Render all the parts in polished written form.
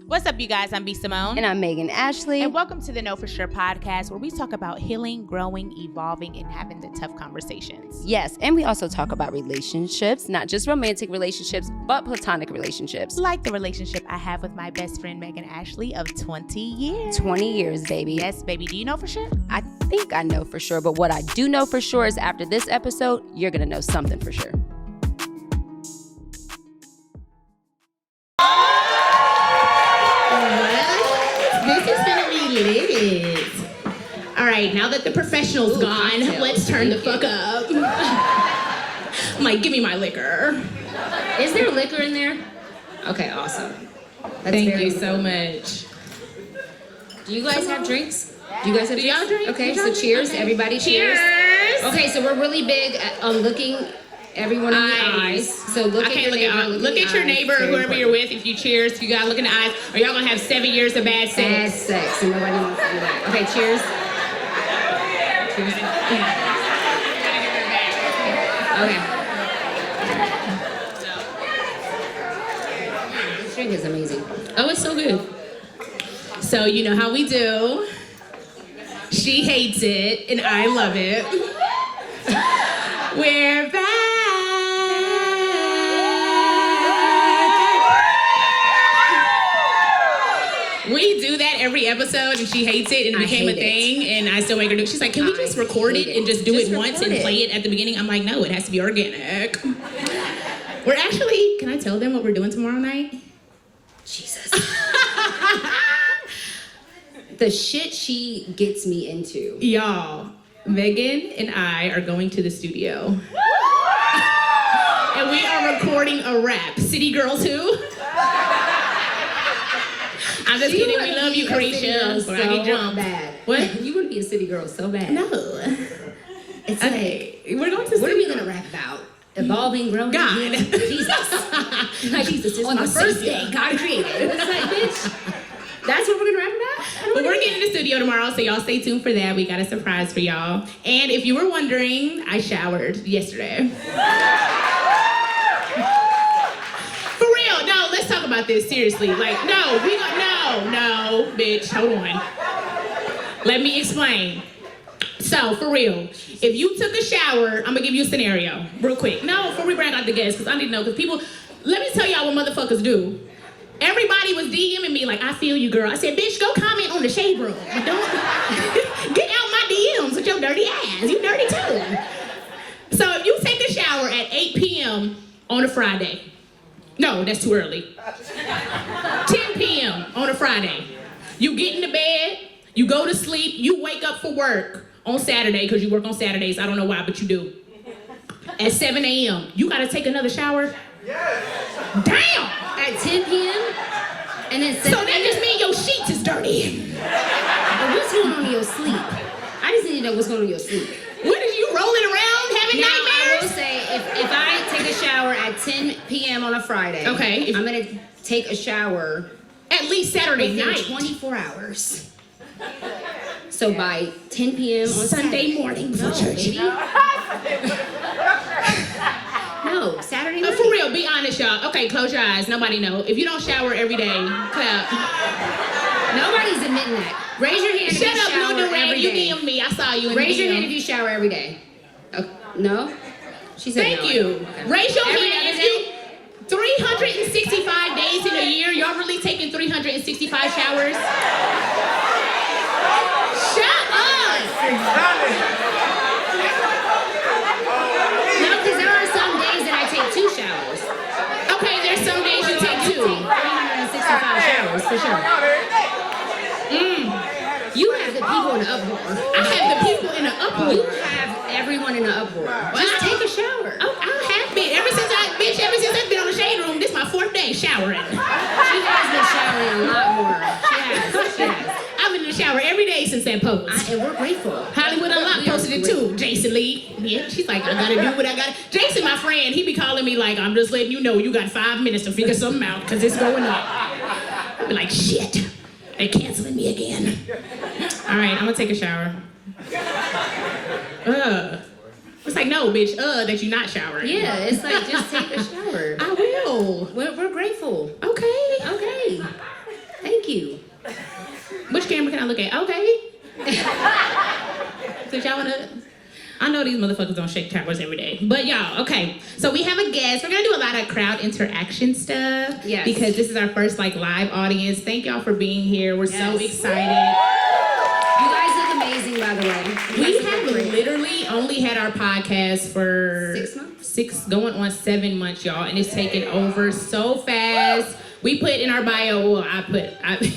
What's up, you guys? I'm b.simone. And I'm Megan Ashley. And welcome to the Know For Sure podcast, where we talk about healing, growing, evolving, and having the tough conversations. Yes, and we also talk about relationships, not just romantic relationships, but platonic relationships. Like the relationship I have with my best friend, Megan Ashley, of 20 years. 20 years, baby. Yes, baby. Do you know for sure? I think I know for sure, but what I do know for sure is after this episode, you're going to know something for sure. This is gonna be lit. All right, now that the professional's gone, let's turn the fuck up. I'm like, give me my liquor. Is there liquor in there? Okay, awesome. Thank you so much. Do you guys have drinks? Do you guys have Do y'all drink? Okay, Do y'all so cheers, drink? everybody. Cheers. Okay, so we're really big on looking everyone in the eyes. So look I at can't your look neighbor. at look at your neighbor, whoever you're with. If you cheers, you gotta look in the eyes, or y'all gonna have 7 years of bad sex. Bad sex, and nobody wants to do that. Okay, cheers. Cheers. Okay. This drink is amazing. Oh, it's so good. So you know how we do. She hates it, and I love it. We're back. We do that every episode, and she hates it, and it became a thing, and I still make her do it. She's like, can we just record it and just do it once and play it at the beginning? I'm like, no, it has to be organic. We're actually, can I tell them what we're doing tomorrow night? Jesus. The shit she gets me into. Y'all, Megan and I are going to the studio. And we are recording a rap. City Girls who? I'm just kidding. We love you, Carisha. So I get drunk. bad. What? You want to be a city girl so bad. No. It's Okay. We're going to like, what are we studio. gonna rap about? Evolving, growing. God. Jesus. Like, Jesus is on my the first savior. day, God created. It's like, bitch. That's what we're gonna rap about? But we're getting to the studio tomorrow, so y'all stay tuned for that. We got a surprise for y'all. And if you were wondering, I showered yesterday. For real, no, let's talk about this seriously. Like, no, bitch, hold on. Let me explain. So, for real, if you took a shower, I'm gonna give you a scenario real quick. No, before we bring out the guests, because I need to know, because people, let me tell y'all what motherfuckers do. Everybody was DMing me like, I feel you, girl. I said, bitch, go comment on the shade room. Don't get out my DMs with your dirty ass. You dirty too. So if you take a shower at 8 p.m. on a Friday, no, that's too early. 10 p.m. on a Friday, you get into bed, you go to sleep, you wake up for work on Saturday, because you work on Saturdays. I don't know why, but you do. At 7 a.m., you gotta take another shower? Yes. Damn! At 10 p.m. and then 7 So that just means your sheets is dirty. But what's going on in your sleep? I just need to know what's going on in your sleep. What is you rolling around having Now, I nightmares? will say, if I take a shower at 10 p.m. on a Friday, Okay. I'm gonna take a shower At least Saturday within night. 24 hours. So by 10 p.m. on Sunday Saturday. morning before church. Baby. No, Saturday night. For real, be honest, y'all. Okay, close your eyes. Nobody know. If you don't shower every day, clap. Nobody's admitting that. Raise your hand if Shut you up, shower no Durant. every You day. DM me. I saw you in Raise the your DM. hand if you shower every day. No? She said Thank no. you. Okay. Raise your Every hand other if you... 365 days in a year, y'all really taking 365 showers? Shut up! No, because there are some days that I take 2 showers. Okay, there's some days you take 2. 365 showers, for sure. You have the people in the uproar. I have the people in the uproar. You have everyone in the uproar. Just take a shower. Oh, I have been. Ever since I've been on the shade room, this is my 4th day showering. She has been showering a lot more. She has. I've been in the shower every day since that post. And we're grateful. Hollywood Unlocked posted it too. Jason Lee. Yeah, she's like, I gotta do what I gotta. Jason, my friend, he be calling me like, I'm just letting you know you got 5 minutes to figure something out because it's going up. I be like, shit, they're canceling me again. All right, I'm gonna take a shower. It's like, no, bitch, that you're not showering. Yeah, it's like, just take a shower. I will. We're grateful. Okay. Okay. at. Okay. So y'all wanna... I know these motherfuckers don't shake towers every day. But y'all, okay. So we have a guest. We're gonna do a lot of crowd interaction stuff. Yes. Because this is our first live audience. Thank y'all for being here. We're so excited. You guys look amazing, by the way. We have literally only had our podcast for 6 months? 6 going on 7 months, y'all, and it's taken over so fast. We put in our bio, well, I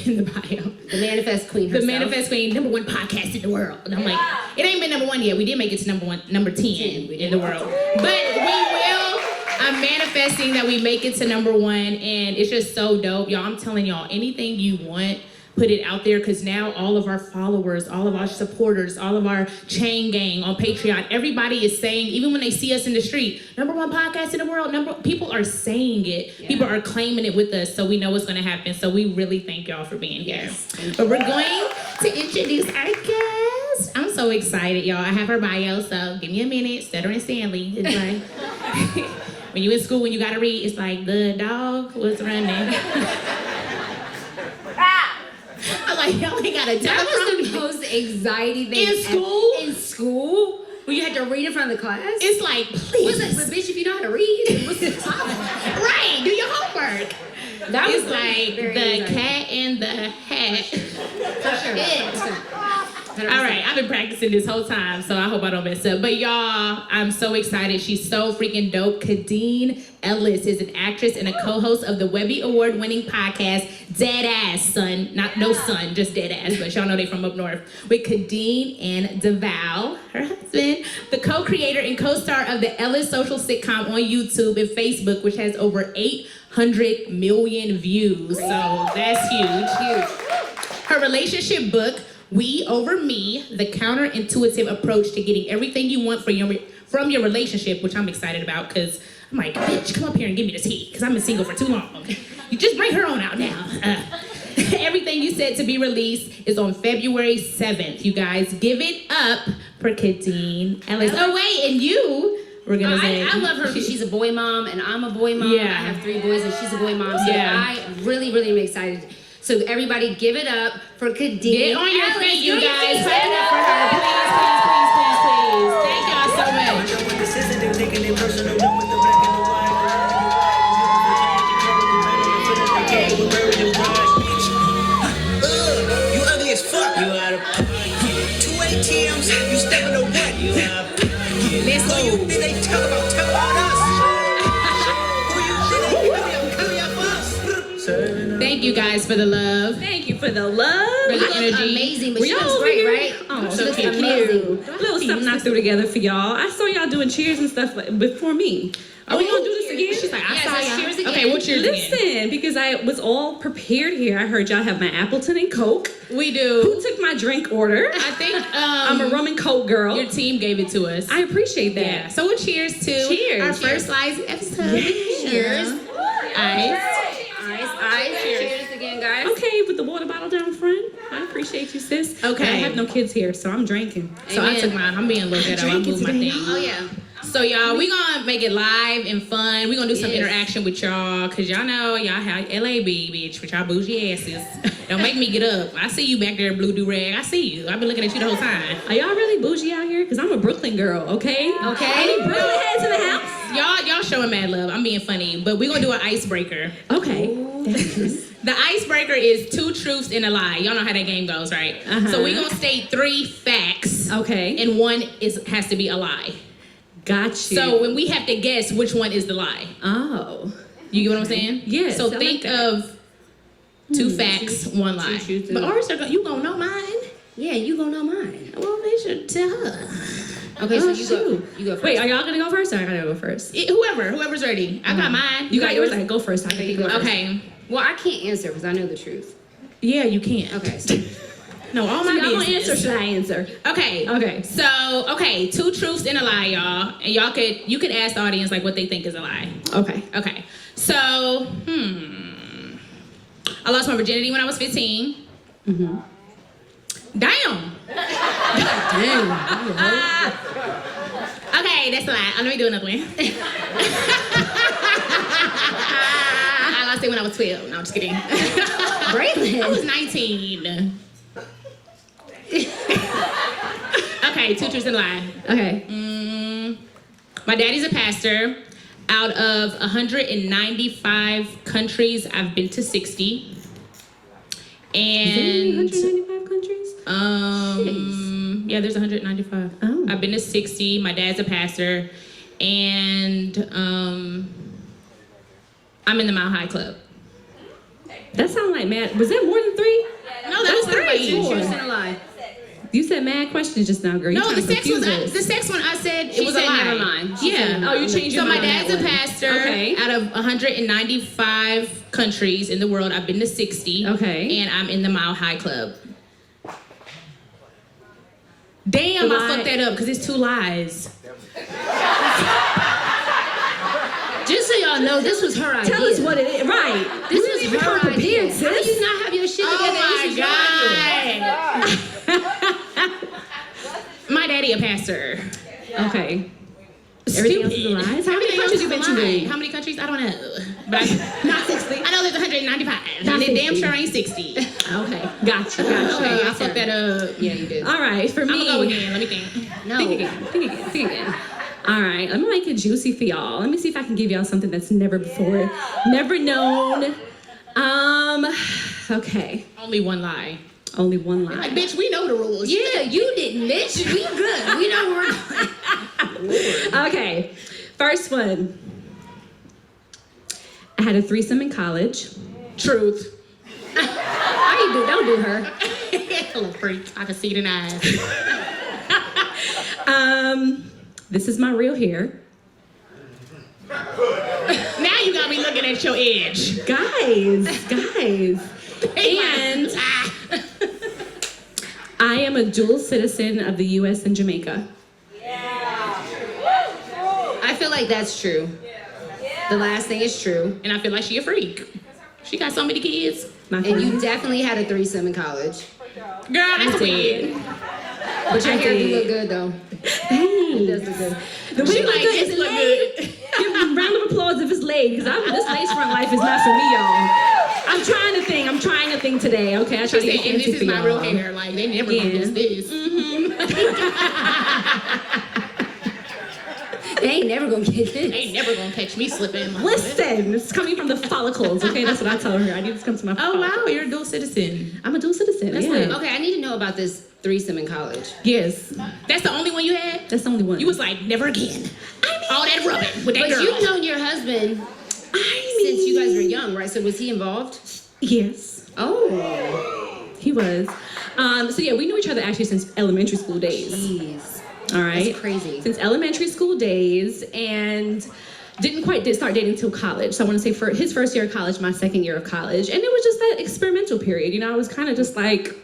in the bio. The Manifest Queen herself. The Manifest Queen, #1 podcast in the world. And I'm like, it ain't been #1 yet. We did make it to number 10 in the world. But we will. I'm manifesting that we make it to #1, and it's just so dope. Y'all, I'm telling y'all, anything you want, put it out there, because now all of our followers, all of our supporters, all of our chain gang on Patreon, everybody is saying, even when they see us in the street, #1 podcast in the world, people are saying it. Yeah. People are claiming it with us, so we know what's going to happen. So we really thank y'all for being here. But we're going to introduce our guest. I'm so excited, y'all. I have her bio, so give me a minute. Stuttering Stanley. It's like, when you in school, when you got to read, it's like, the dog was running. I'm like, y'all ain't got to tell That was the most anxiety thing in school. In school, when you had to read in front of the class. It's like, please. But bitch, if you know how to read, what's the problem? Right, do your homework. That was like the cat in the hat. For sure. All right, I've been practicing this whole time, so I hope I don't mess up. But y'all, I'm so excited. She's so freaking dope. Khadeen Ellis is an actress and a co-host of the Webby Award-winning podcast, Dead Ass Son. Not no son, just Dead Ass, but y'all know they from up north. With Khadeen and DeVal, her husband, the co-creator and co-star of the Ellis social sitcom on YouTube and Facebook, which has over 800 million views. So that's huge. Her relationship book, We Over Me, the counterintuitive approach to getting everything you want from your relationship, which I'm excited about, because I'm like, bitch, come up here and give me the tea, because I've been single for too long. You just bring her on out now. Everything You Said to be released is on February 7th. You guys, give it up for Khadeen Ellis. Oh, wait, and you were going to say. I love her because she's a boy mom, and I'm a boy mom. Yeah. I have 3 boys, and she's a boy mom. So I really, really am excited. So everybody give it up for Khadeen. Get on your Ellis. feet, you guys. Put it up for her. Please. Thank y'all so much. You ugly as fuck. You out of 2 ATMs. You stepping to what? You out of Let's go. Who you think they talk about us? Who you think they coming up us? Thank you guys for the love. Thank you for the love. For the Look energy. amazing, but Were she y'all looks over great, here? right? Oh, She so looks cute. amazing. A little something I threw together for y'all. I saw y'all doing cheers and stuff before me. Are we gonna do this again? She's like, I Yes, saw let's y'all. cheers again. Okay, we'll cheers again. Listen, because I was all prepared here. I heard y'all have my Appleton and Coke. We Who do. took my drink order? I think I'm a rum and Coke girl. your team gave it to us. I appreciate that. Yeah. So we'll cheers to Cheers. our first live episode. Cheers. Ice. Cheers again, guys. Okay, with the water bottle down front. I appreciate you, sis. Okay. But I have no kids here, so I'm drinking. So I took mine. I'm being a little ghetto. I moved my thing. Oh, yeah. So y'all, we gonna make it live and fun. We gonna do some Yes. interaction with y'all, cause y'all know y'all have LAB, bitch, with y'all bougie asses. Don't make me get up. I see you back there, blue do-rag. I see you. I've been looking at you the whole time. Are y'all really bougie out here? Because I'm a Brooklyn girl, okay? Okay. Any Brooklyn heads in the house? Y'all showing mad love. I'm being funny, but we gonna do an icebreaker. Okay. The icebreaker is 2 truths and a lie. Y'all know how that game goes, right? Uh-huh. So we gonna state 3 facts, Okay. and 1 has to be a lie. Got you. So when we have to guess which one is the lie. Oh. You get what I'm saying? Yes, So I like think that. of 2 facts, 1 lie. truths and But a- ours are you gonna know mine. Yeah, you gonna know mine. Well, they should tell her. Okay, so Oh, you go. shoot. You go first. Wait, are y'all gonna go first or I gotta go first? Whoever's ready. I got mine. You got yours? I go first. I can you go go first. Okay. Well, I can't answer because I know the truth. Yeah, you can. Okay. No, all So my y'all gonna business. answer or should I answer? Okay. Okay. So, 2 truths and a lie, y'all. And you could ask the audience like what they think is a lie. Okay. Okay. So, I lost my virginity when I was 15. Mm-hmm. Damn. Okay, that's a lie. Let me do another one. I lost it when I was 12. No, I'm just kidding. Braylon. I was 19. Okay, 2 truths and a lie. Okay. My daddy's a pastor. Out of 195 countries, I've been to 60. And 195 countries? yeah, there's 195. Oh. I've been to 60. My dad's a pastor. And I'm in the Mile High Club. That sounds like mad. Was that more than 3? No, that was 3. Two truths and a lie. You said mad questions just now, girl. You No, trying the to sex confuse was us. the sex one. I said it She was said a lie. never mind. She Yeah. said never Oh, you changed your So my mind on dad's that a one. pastor. Okay. Out of 195 countries in the world, I've been to 60. Okay. And I'm in the Mile High Club. Damn, The I lie- fucked that up because it's 2 lies. Just so y'all know, this was her idea. Tell us what it is. Right. This You was didn't even her come idea. prepared, How do sis. you not have your shit together? This was your idea. My daddy a pastor. Okay. Everything else is a lie. How many Everything else countries is you a been to? lie. babe? How many countries? I don't know. But not 60. I know there's 195. And it 60. damn sure ain't 60. Okay. Gotcha. Okay, I fucked that up. Yeah, you did. All right. For I'm me. gonna go again. Let me think. No. Think again. All right, let me make it juicy for y'all. Let me see if I can give y'all something that's never known. Okay, Only 1 lie. only one Like, lie. bitch, we know the rules. Yeah, you didn't, bitch. We good. We know we're Okay, first one. I had a threesome in college. Truth. How you do? Don't do her. Little freak. I can see it in eyes. This is my real hair. Now you got me looking at your edge. Guys. And I am a dual citizen of the U.S. and Jamaica. I feel like that's true. The last thing is true. And I feel like she a freak. She got so many kids. My And you friend. definitely had a threesome in college. Girl, that's weird. But your I hair do did. look good though. Hey. It does look good. The She way like, like this is look laid. good. Give a round of applause if it's laid, because this lace front life is not for me, y'all. I'm trying a thing today. Okay, I try to She get said, and this fancy is for my real y'all. hair. Like, they never gonna Yeah. use this. They ain't never gonna get They this. ain't never gonna catch me slipping. Listen, it's coming from the follicles. Okay, that's what I tell her. I need this to come to my. Oh, follicles. wow, you're a dual citizen. I'm a dual citizen. That's yeah. lit. Okay, I need to know about this threesome in college. Yes, That's the only one you had? that's the only one. You was like, never again. All that rubbing with that But girl. you've known your husband since you guys were young, right? So was he involved? Yes, Oh, he was. So yeah, we knew each other actually since elementary school days. jeez. All right. That's crazy. Since elementary school days, and didn't quite start dating until college. So I want to say for his first year of college, my second year of college. And it was just that experimental period. You know, I was kind of just like,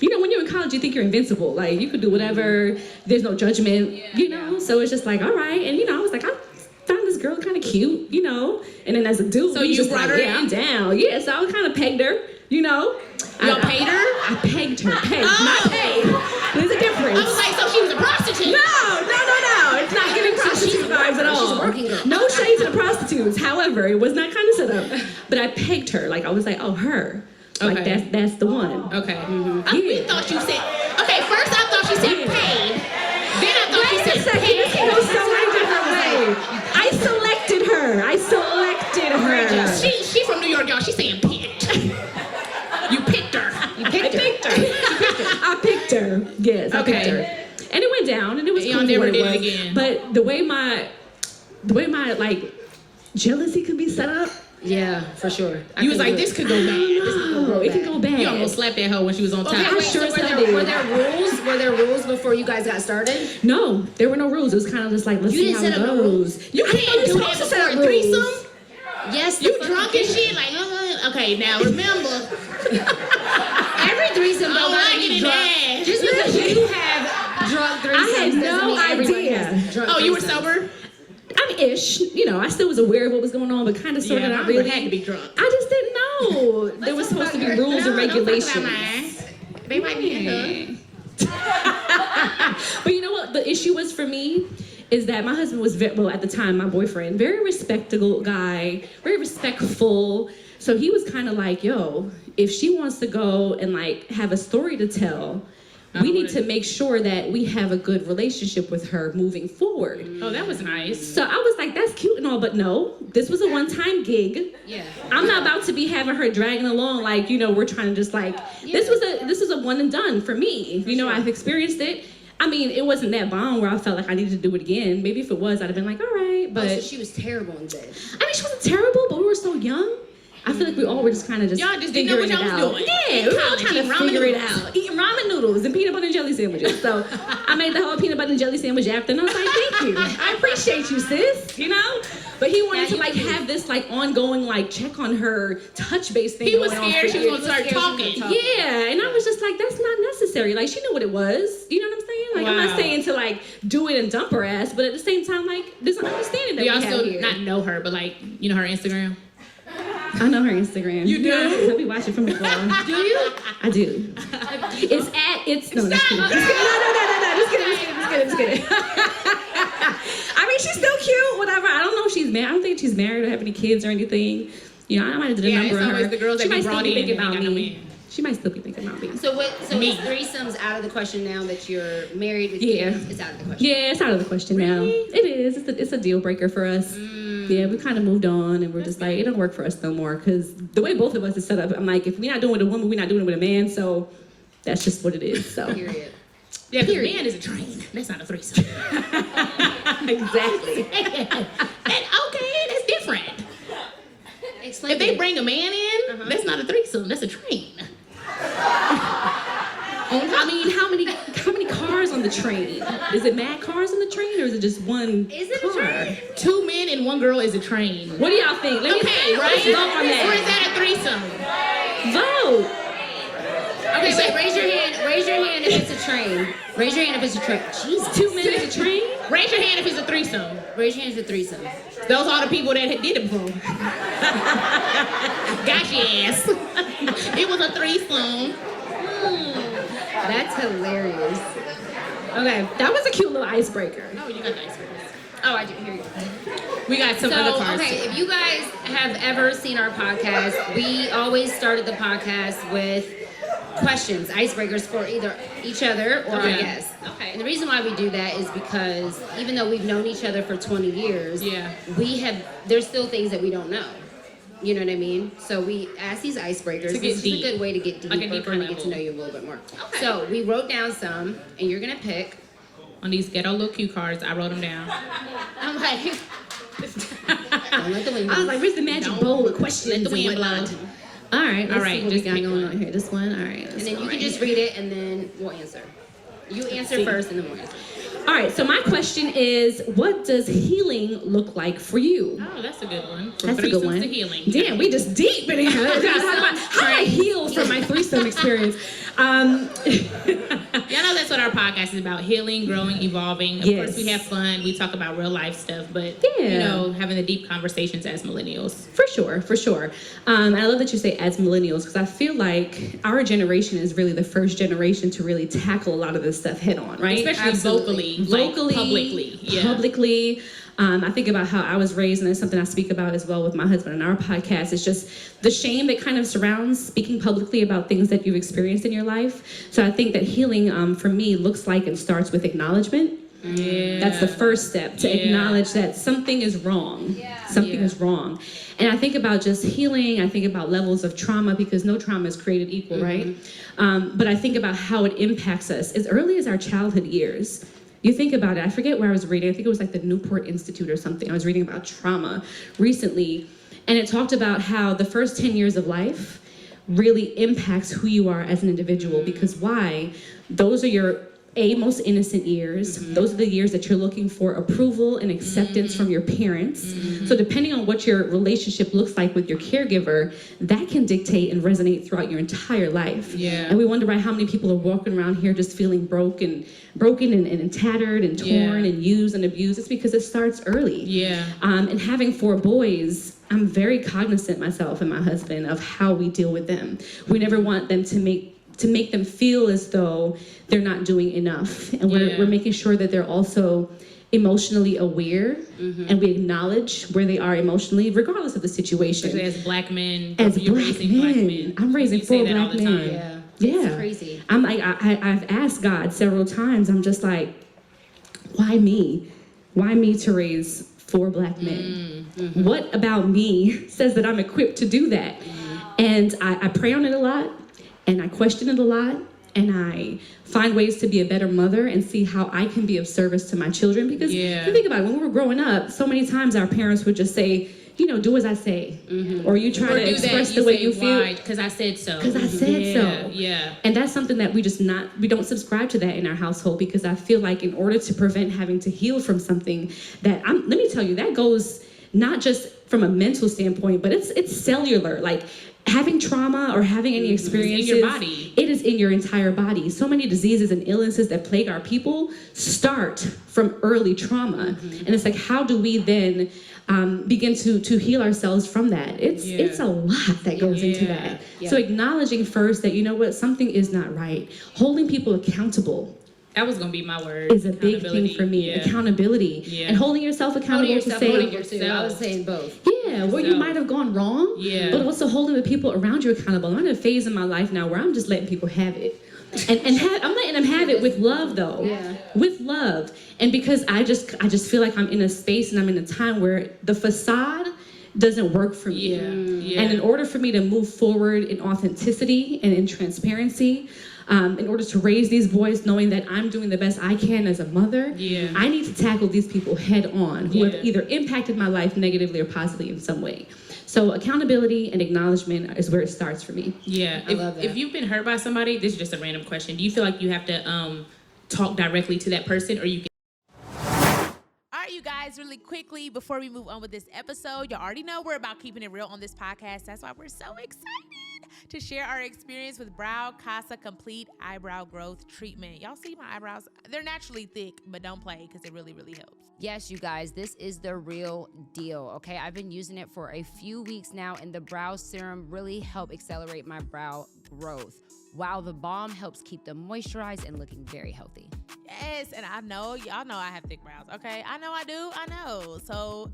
you know, when you're in college, you think you're invincible. Like, you could do whatever. There's no judgment, you know? So it's just like, all right. And, you know, I was like, I found this girl kind of cute, you know? And then as a dude, So we you just brought like, her yeah, in? I'm down. Yeah, so I kind of pegged her, you know? Y'all paid her? I pegged her. Pegged, Oh. not paid. There's a difference. I was like, so she was a prostitute. No. It's not giving prostitute vibes at all. She's a working girl. No shade to the prostitutes. However, it was not kind of set up. But I pegged her. Like, I was like, oh, her. Like, Okay. that's the one. Okay. Yeah. I thought you said, okay, first I thought she said Yeah. paid. Then I thought Wait she a said second. This paid. goes so many different ways. I selected her. She from New York, y'all. She's saying picked. You picked her. I picked her. Yes, I picked Okay. her. And it went down, and it was Y'all cool for never what did it it was. again. But the way my like jealousy could be set up, Yeah, for sure. I You was couldn't like, do this could go bad. This could go oh, it can go bad. You almost slapped that hoe when she was on top. Okay, wait, sure so as hell did. were there rules? Were there rules before you guys got started? No, there were no rules. It was kind of just like, let's You see didn't how it set up no goes. You I didn't know can't do you're that supposed to set before up a threesome. rules. Yes. You drunk and shit, like, okay, now remember. Every threesome I though don't gotta like it be in drunk. there. Just because you have drunk threesomes I had doesn't no mean everybody idea. has drunk Oh, you were threesomes. sober? I'm ish. You know, I still was aware of what was going on, but kind of sort of Yeah, not I really. had to be drunk. I just didn't know. There was supposed to be rules and regulations. They might be in her. But you know what the issue was for me is that my husband was well at the time, my boyfriend, very respectable guy, very respectful. So he was kind of like, yo, if she wants to go and like have a story to tell, we need to make sure that we have a good relationship with her moving forward. Oh, that was nice. So I was like, that's cute and all, but no, this was a one-time gig. Yeah. I'm not about to be having her dragging along like, we're trying to just like, this was a one and done for me. I've experienced it. I mean, it wasn't that bomb where I felt like I needed to do it again. Maybe if it was, I'd have been like, all right, but. So she was terrible in bed. I mean, she wasn't terrible, but we were so young. I feel like we all were just kind of just Y'all just didn't know what y'all was doing. Yeah, we were all trying to figure it out. Eating ramen noodles and peanut butter and jelly sandwiches. So I made the whole peanut butter and jelly sandwich after, and I was like, thank you. I appreciate you, sis, But he wanted to like have this like ongoing like check on her touch base thing. He was going on scared for she was gonna start talking. Yeah, and I was just like, that's not necessary. Like she knew what it was. You know what I'm saying? Like I'm not saying to like do it and dump her ass, but at the same time, like there's an understanding that y'all we have still here. not know her, but like her Instagram. I know her Instagram. You do? I be watching from before. Do you? I do. It's no, just kidding. Just kidding. I mean, she's still cute, whatever. I don't know if she's married. I don't think she's married or have any kids or anything. I might have did a number it's on always her. the girls She that might be still brought be in thinking and about they got no me. man. She might still be thinking about me. So is threesomes out of the question now that you're married with Yeah. kids? It's out of the question. Yeah, it's out of the question now. It is. It's a deal breaker for us. Yeah, we kind of moved on, and we're just like, it don't work for us no more. Because the way both of us is set up, I'm like, if we're not doing it with a woman, we're not doing it with a man. So that's just what it is. So Period. Yeah, because man is a train. That's not a threesome. exactly. That's different. Explain. If they bring a man in, that's not a threesome. That's a train. I mean, how many cars on the train? Is it mad cars on the train, or is it just one Is it car? a train? 2 men and 1 girl is a train. What do y'all think? Let me Okay, see. right? Let's vote on Or is that. that a threesome? Vote. Okay, wait, raise your hand. Raise your hand if it's a train. Raise your hand if it's a train. Jesus. 2 men in a train? Raise your hand if it's a threesome. Raise your hand if it's a threesome. Those are the people that did it before. Got your ass. It was a threesome. That's hilarious. Okay, that was a cute little icebreaker. Oh, you got the icebreakers. Oh, I do. Here you go. We got some other cards. Okay, if you guys have ever seen our podcast, we always started the podcast with questions, icebreakers for either each other or our guests. Okay. And the reason why we do that is because even though we've known each other for 20 years, there's still things that we don't know. You know what I mean? So we ask these icebreakers. To get this is deep. a good way to get deeper, Like a deeper kind of get to level. know you a little bit more. Okay. So we wrote down some, and you're gonna pick. On these ghetto little cue cards, I wrote them down. I'm like, don't let the wind I was blow. like, where's the magic bowl of questions let the wind and whatnot? blow. All right, All right, see what just we got pick going one. on here. This one, all right. And then you can just read it, and then we'll answer. You answer first, and then we'll answer. All right, so my question is, what does healing look like for you? Oh, that's a good one. From That's a good threesomes one. to healing. Damn, we just deep in here. How I heal from my threesome experience. Y'all know that's what our podcast is about: healing, growing, evolving. Of course, we have fun. We talk about real life stuff, but having the deep conversations as millennials. For sure. And I love that you say as millennials, because I feel like our generation is really the first generation to really tackle a lot of this stuff head on, right? Especially vocally, publicly. Yeah. Publicly. I think about how I was raised, and it's something I speak about as well with my husband in our podcast. It's just the shame that kind of surrounds speaking publicly about things that you've experienced in your life. So I think that healing for me looks like and starts with acknowledgement. Yeah. That's the first step, to acknowledge that something is wrong. Something is wrong. And I think about just healing. I think about levels of trauma, because no trauma is created equal, right? But I think about how it impacts us as early as our childhood years. You think about it, I forget where I was reading, I think it was like the Newport Institute or something. I was reading about trauma recently, and it talked about how the first 10 years of life really impacts who you are as an individual. Because why? Those are your most innocent years. Those are the years that you're looking for approval and acceptance from your parents. So depending on what your relationship looks like with your caregiver, that can dictate and resonate throughout your entire life. And we wonder why how many people are walking around here just feeling broken and tattered and torn and used and abused. It's because it starts early. And having 4 boys, I'm very cognizant myself and my husband of how we deal with them. We never want them to make them feel as though they're not doing enough. And we're making sure that they're also emotionally aware and we acknowledge where they are emotionally, regardless of the situation. Especially as black men. As you're black raising black men. men. I'm raising You say 4 that all black the men. time. Yeah. It's crazy. I'm like, I've asked God several times, I'm just like, why me? Why me to raise 4 Black men? What about me says that I'm equipped to do that? And I pray on it a lot, and I question it a lot, and I find ways to be a better mother and see how I can be of service to my children. Because if you think about it, when we were growing up, so many times our parents would just say, you know, do as I say. Or you try to express the way you feel. Because I said so. Because I said so. Yeah. And that's something that we don't subscribe to that in our household, because I feel like in order to prevent having to heal from something that, let me tell you, that goes not just from a mental standpoint, but it's cellular. Like, having trauma or having any experiences, in your body. It is in your entire body. So many diseases and illnesses that plague our people start from early trauma. And it's like, how do we then begin to heal ourselves from that? It's a lot that goes into that. So acknowledging first that, you know what, something is not right. Holding people accountable. That was gonna be my word. Is a big thing for me. Accountability. And holding yourself accountable to say, I was saying both. Yeah, where you might have gone wrong, but also holding the people around you accountable. I'm in a phase in my life now where I'm just letting people have it. And I'm letting them have it with love, though. With love. And because I just feel like I'm in a space and I'm in a time where the facade doesn't work for me. And in order for me to move forward in authenticity and in transparency, in order to raise these boys knowing that I'm doing the best I can as a mother, I need to tackle these people head on who have either impacted my life negatively or positively in some way. So accountability and acknowledgement is where it starts for me. I love that. If you've been hurt by somebody, this is just a random question. Do you feel like you have to talk directly to that person, or you can? All right, you guys, really quickly, before we move on with this episode, you already know we're about keeping it real on this podcast. That's why we're so excited to share our experience with Brow Casa Complete Eyebrow Growth Treatment. Y'all see my eyebrows? They're naturally thick, but don't play because it really, really helps. Yes, you guys, this is the real deal, okay? I've been using it for a few weeks now, and the brow serum really helped accelerate my brow growth, while the balm helps keep them moisturized and looking very healthy. Yes, and I know, y'all know I have thick brows, okay? I know I do, I know. So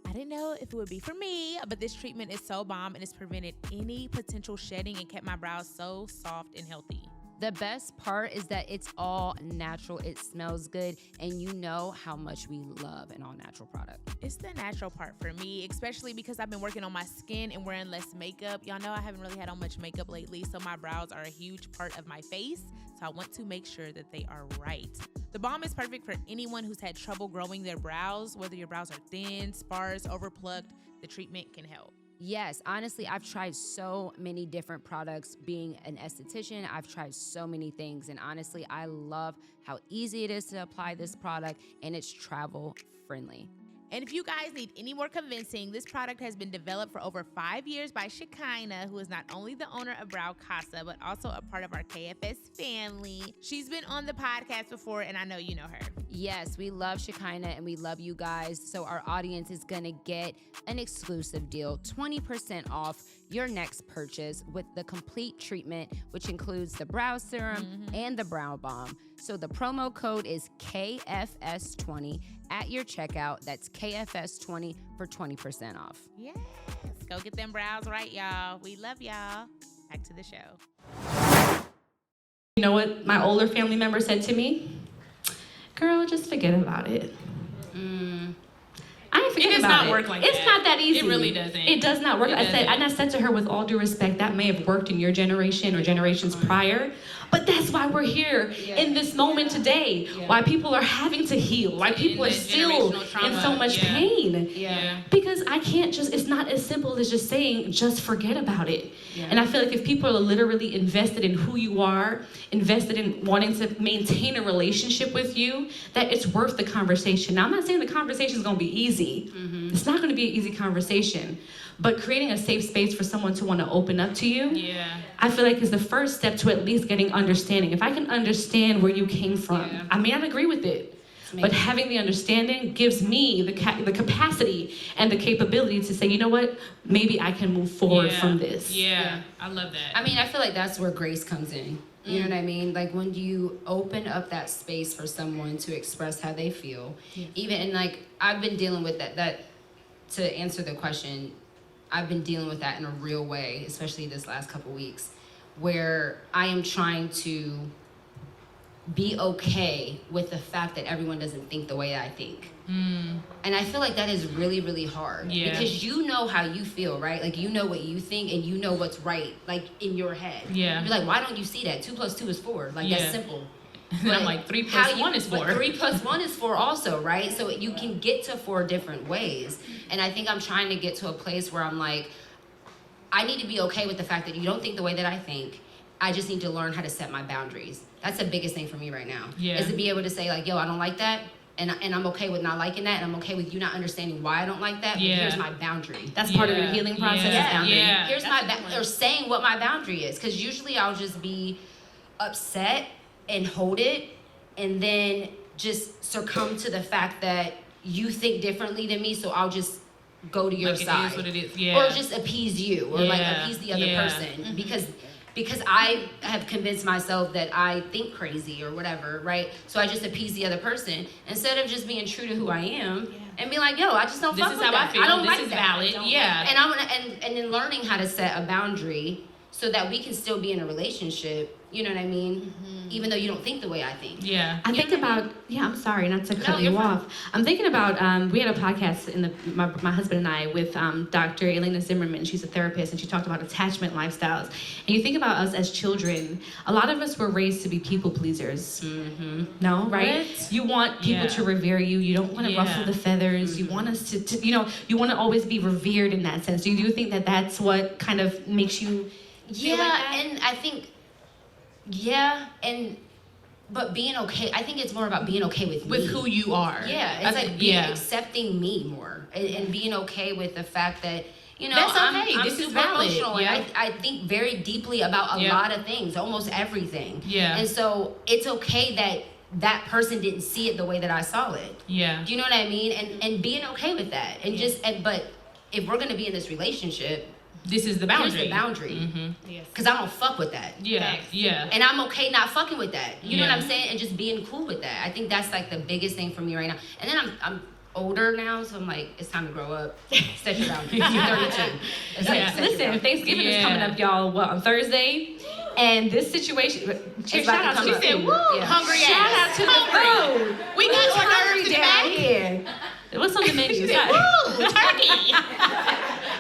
I didn't know if it would be for me, but this treatment is so bomb and it's prevented any potential shedding and kept my brows so soft and healthy. The best part is that it's all natural, it smells good, and you know how much we love an all-natural product. It's the natural part for me, especially because I've been working on my skin and wearing less makeup. Y'all know I haven't really had on much makeup lately, so my brows are a huge part of my face, so I want to make sure that they are right. The balm is perfect for anyone who's had trouble growing their brows, whether your brows are thin, sparse, overplucked, the treatment can help. Yes, honestly, I've tried so many different products. Being an esthetician, I've tried so many things, and honestly, I love how easy it is to apply this product, and it's travel friendly. And if you guys need any more convincing, this product has been developed for over 5 years by Shekinah, who is not only the owner of Brow Casa, but also a part of our KFS family. She's been on the podcast before, and I know you know her. Yes, we love Shekinah, and we love you guys. So our audience is going to get an exclusive deal, 20% off your next purchase with the complete treatment, which includes the brow serum and the brow balm. So the promo code is KFS20 at your checkout. That's KFS20 for 20% off. Yes, go get them brows right, y'all. We love y'all. Back to the show. You know what my older family member said to me? Girl, just forget about it. I ain't forget about it. It does not work like that. It's not that easy. It really doesn't. It does not work. I said to her, with all due respect, that may have worked in your generation or generations prior, but that's why we're here in this moment today. Why people are having to heal. Why people are still in so much pain. Because I can't just, it's not as simple as just saying, just forget about it. And I feel like if people are literally invested in who you are, invested in wanting to maintain a relationship with you, that it's worth the conversation. Now, I'm not saying the conversation is going to be easy. It's not going to be an easy conversation, but creating a safe space for someone to want to open up to you, I feel like is the first step to at least getting understanding. If I can understand where you came from, I may not agree with it, but having the understanding gives me the capacity and the capability to say, you know what, maybe I can move forward from this. I love that. I mean, I feel like that's where grace comes in. You know what I mean? Like when you open up that space for someone to express how they feel, even, and like I've been dealing with that to answer the question, I've been dealing with that in a real way, especially this last couple weeks, where I am trying to be okay with the fact that everyone doesn't think the way I think. And I feel like that is really, really hard. Yeah. Because you know how you feel, right? Like, you know what you think and you know what's right, like, in your head. Yeah. You're like, why don't you see that? 2 + 2 is 4. Like, Yeah. that's simple. And I'm like, 3 + 1 is 4. But 3 + 1 is 4 also, right? So you can get to 4 different ways. And I think I'm trying to get to a place where I'm like, I need to be okay with the fact that you don't think the way that I think. I just need to learn how to set my boundaries. That's the biggest thing for me right now. Yeah. Is to be able to say, like, yo, I don't like that. And I'm okay with not liking that. And I'm okay with you not understanding why I don't like that. But Yeah. here's my boundary. That's part of your healing process. is Yeah. boundary. Yeah. Here's or saying what my boundary is. Because usually I'll just be upset and hold it. And then just succumb to the fact that you think differently than me. So I'll just go to your Like, side. it is what it is. Yeah. Or just appease you. Or like Yeah. appease the other Yeah. person. Because I have convinced myself that I think crazy or whatever, right? So I just appease the other person instead of just being true to who I am and be like, yo, I just don't This fuck is with how I that. feel. don't This like is that. valid. Yeah. And I'm gonna and then learning how to set a boundary so that we can still be in a relationship. You know what I mean? Even though you don't think the way I think. Yeah. I think about, I'm sorry not to cut you're you fine. off. I'm thinking about, we had a podcast my husband and I with Dr. Elena Zimmerman. She's a therapist and she talked about attachment lifestyles. And you think about us as children, a lot of us were raised to be people pleasers. No, right? What? You want people to revere you. You don't want to ruffle the feathers. You want us to, you want to always be revered in that sense. Do you think that that's what kind of makes you feel like that? And I think, but being okay, I think it's more about being okay with me. With who you are. Yeah, it's like accepting me more and being okay with the fact that, That's okay. I'm This is super valid. emotional Yeah. and I think very deeply about a lot of things, almost everything. Yeah. And so it's okay that person didn't see it the way that I saw it. Yeah. Do you know what I mean? And being okay with that. And but if we're gonna be in this relationship, This is the boundary. here's the boundary. Yes. Because I don't fuck with that. Yeah. Yeah. And I'm okay not fucking with that. You know what Yeah. I'm saying? And just being cool with that. I think that's like the biggest thing for me right now. And then I'm older now, so I'm like, it's time to grow up. Set your boundaries. You're 32. It's like, set your Listen, boundaries. Thanksgiving is coming up, y'all, on Thursday? And this situation, It's shout about out to to come the up. said, food. woo, Yeah. hungry Shout ass. out to the food. We got Who's hors d'oeuvres hungry in the down back. here? What's on the menu? Woo, turkey.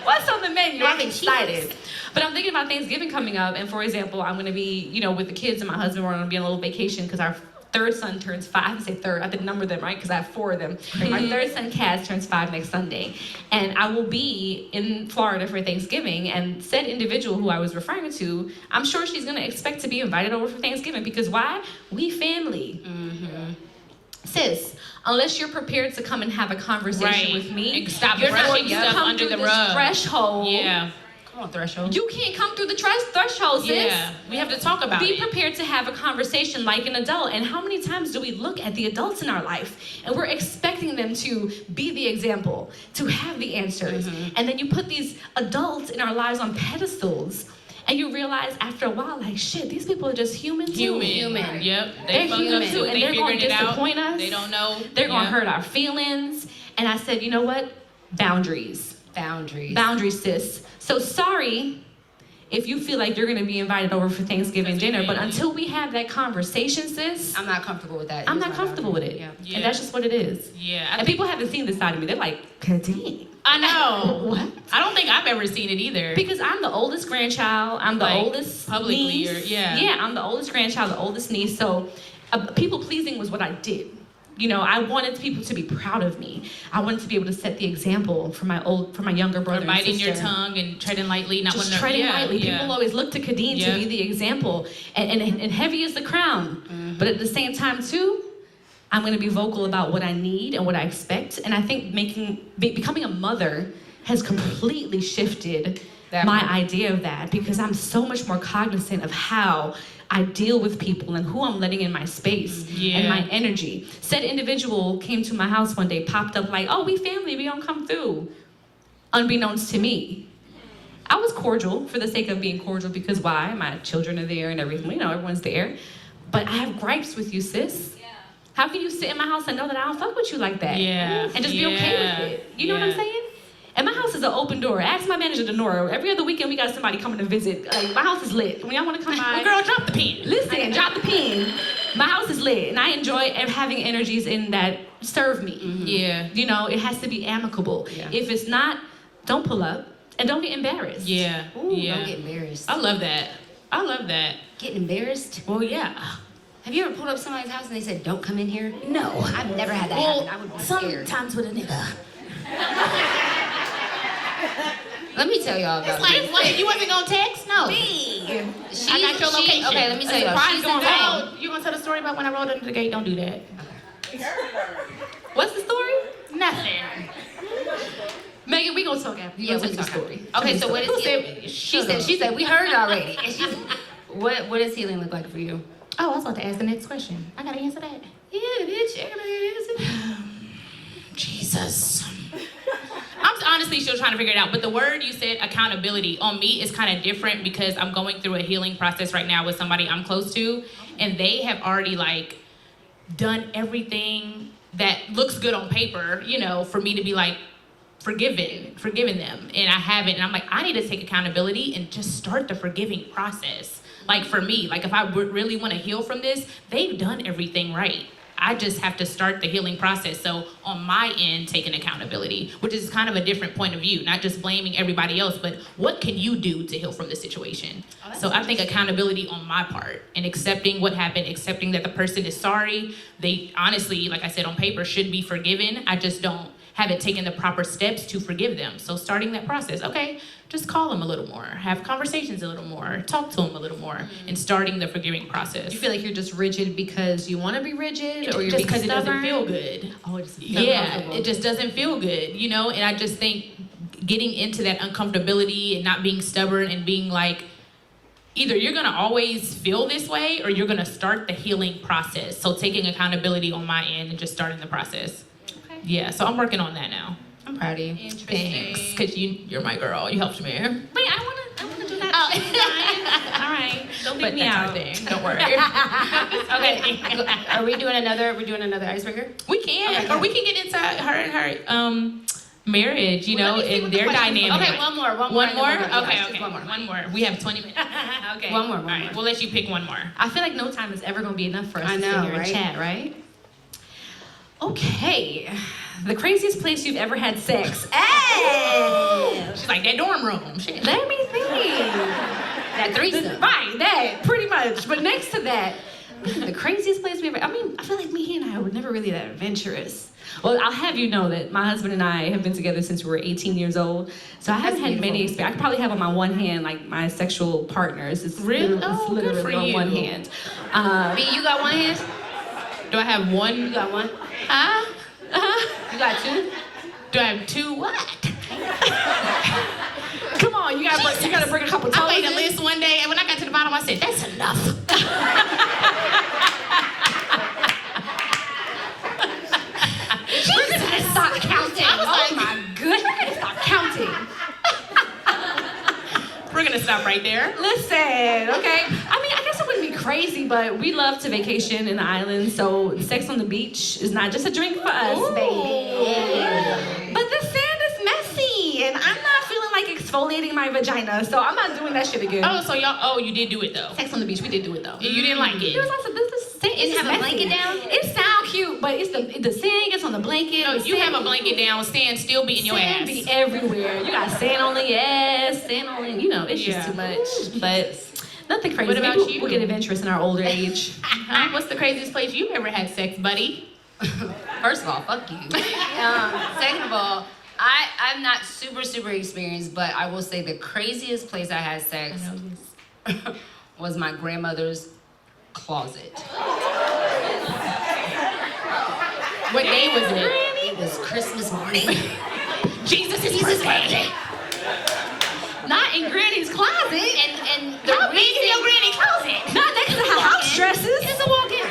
What's on the menu? I'm Mac and excited. But I'm thinking about Thanksgiving coming up, and for example, I'm gonna be, with the kids and my husband. We're gonna be on a little vacation because our third son turns 5. I have to say third. I didn't number them right because I have 4 of them. My third son, Kaz, turns 5 next Sunday, and I will be in Florida for Thanksgiving. And said individual who I was referring to, I'm sure she's gonna expect to be invited over for Thanksgiving because why? We family. Sis, unless you're prepared to come and have a conversation with me, And stop you're not brushing going to stuff come under through the this rug. threshold. Yeah. Come on, threshold. You can't come through the threshold, sis. Yeah. We have to talk about Be it. prepared to have a conversation like an adult. And how many times do we look at the adults in our life and we're expecting them to be the example, to have the answers. And then you put these adults in our lives on pedestals and you realize after a while, like, shit, these people are just human too. Human. Yep. They're They fuck human up too, too. and They they're going figured to it out. disappoint us. They don't know. They're going to Yeah. hurt our feelings. And I said, you know what? Boundaries. Boundaries, sis. So sorry if you feel like you're going to be invited over for Thanksgiving dinner, but until we have that conversation, sis, I'm not comfortable with that. I'm Here's not my comfortable with boundary. it. Yeah. And that's just what it is. Yeah. And people haven't seen this side of me. They're like, Khadeen. I know. What? I don't think I've ever seen it either. Because I'm the oldest grandchild. I'm the Like, oldest publicly, niece. you're- yeah. Yeah, I'm the oldest grandchild, the oldest niece. So people pleasing was what I did. I wanted people to be proud of me. I wanted to be able to set the example for my younger brother Or biting and your sister. tongue and treading lightly, not Just wanting to. treading lightly. Yeah. People always look to Khadeen Yeah. to be the example. And heavy is the crown. But at the same time, too, I'm going to be vocal about what I need and what I expect. And I think becoming a mother has completely shifted my idea of that because I'm so much more cognizant of how I deal with people and who I'm letting in my space and my energy. Said individual came to my house one day, popped up like, oh, we family, we don't come through. Unbeknownst to me. I was cordial for the sake of being cordial because why? My children are there and everything, everyone's there. But I have gripes with you, sis. How can you sit in my house and know that I don't fuck with you like that? Yeah. And just be okay with it? You know what I'm saying? And my house is an open door. Ask my manager, Denora. Every other weekend, we got somebody coming to visit. Like, my house is lit. When y'all want to come by, Well, girl, drop the pen. listen, drop the pen. My house is lit, and I enjoy having energies in that serve me. Yeah. You know, it has to be amicable. Yeah. If it's not, don't pull up and don't get embarrassed. Yeah. Ooh, Yeah. don't get embarrassed. I love that. I love that. Get embarrassed? Well, yeah. Have you ever pulled up somebody's house and they said, don't come in here? No, I've never had that happen. I would be scared. Sometimes with a nigga. Let me tell y'all about Like, this. what, you wasn't gonna text? No. She, I got your location. Okay, let me tell y'all. Surprise She's going involved. on. You gonna tell the story about when I rolled under the gate? Don't do that. What's the story? Nothing. Megan, we gonna talk after. Yeah, Tell we me the talk story. Okay, so what Who is said? she said we heard it already. And she's, what does healing look like for you? Oh, I was about to ask the next question. I gotta answer that. Yeah, bitch, everybody is it. Jesus. I'm honestly still trying to figure it out, but the word you said, accountability, on me is kind of different because I'm going through a healing process right now with somebody I'm close to, and they have already like done everything that looks good on paper, you know, for me to be like forgiving them, and I haven't, and I'm like, I need to take accountability and just start the forgiving process. Like for me, like if I really want to heal from this, they've done everything right. I just have to start the healing process. So on my end, taking accountability, which is kind of a different point of view, not just blaming everybody else, but what can you do to heal from this situation? So I think accountability on my part and accepting what happened, accepting that the person is sorry. They honestly, like I said, on paper should be forgiven. I just haven't taken the proper steps to forgive them. So starting that process, okay, just call them a little more, have conversations a little more, talk to them a little more, and starting the forgiving process. You feel like you're just rigid because you want to be rigid, or you're just because it doesn't stubborn? feel good. Oh, it's Yeah, it just doesn't feel good, you know? And I just think getting into that uncomfortability and not being stubborn and being like, either you're gonna always feel this way or you're gonna start the healing process. So taking accountability on my end and just starting the process. Okay. Yeah, so I'm working on that now. I'm proud of you. Thanks, because you're my girl. You helped me. Wait, I wanna do that. All right, don't leave But me that's out. our thing. Don't worry. Okay, we're doing another icebreaker? We can, or we can get into her and her marriage, you Well, know, let me see and what the their questions dynamic. are. Okay, one more. One more? Yeah, Okay, just okay. one more. One more. We have 20 minutes. Okay. One more. All right, we'll let you pick one more. I feel like no time is ever gonna be enough for us I to know, sit here right? and chat, right? Okay. The craziest place you've ever had sex. Hey! She's like, that dorm room. Shit. Let me think. That threesome. Right, that, pretty much. But next to that, the craziest place we ever, I feel like he and I were never really that adventurous. Well, I'll have you know that my husband and I have been together since we were 18 years old. So I haven't had many experiences. I could probably have on my one hand, like my sexual partners. It's Really? literally, Oh, good for on you. one hand. B, you got one hand? Do I have one? You got one? Huh? You got two? Do I have two what? Come on, you gotta bring a couple toes I made a in. list one day, and when I got to the bottom, I said, that's enough. We're gonna stop counting. I was Oh like- my goodness, we're gonna stop counting. We're gonna stop right there. Listen, okay? I guess it wouldn't be crazy, but we love to vacation in the islands, so sex on the beach is not just a drink for us, baby. But the sand is messy, and I'm not feeling like exfoliating my vagina, so I'm not doing that shit again. Oh, so you did do it though. Sex on the beach, we did do it though. You didn't like it. There was lots of this sand. You didn't it's have a messy. blanket down? It sound cute, but it's the sand gets on the blanket. No, the you sand- have a blanket down, sand still be in your Sand ass. be everywhere. You got sand on the ass, sand on the, it's Yeah. just too much. But nothing crazy. What about Maybe you? we'll get adventurous in our older age. What's the craziest place you've ever had sex, buddy? First of all, fuck you. Second of all, I'm not super experienced, but I will say the craziest place I had sex was my grandmother's closet. What day was it? It was Christmas morning. Jesus' birthday. Not in Granny's closet. And the How big is your granny closet? Not next to her house dresses. It was a walk-in.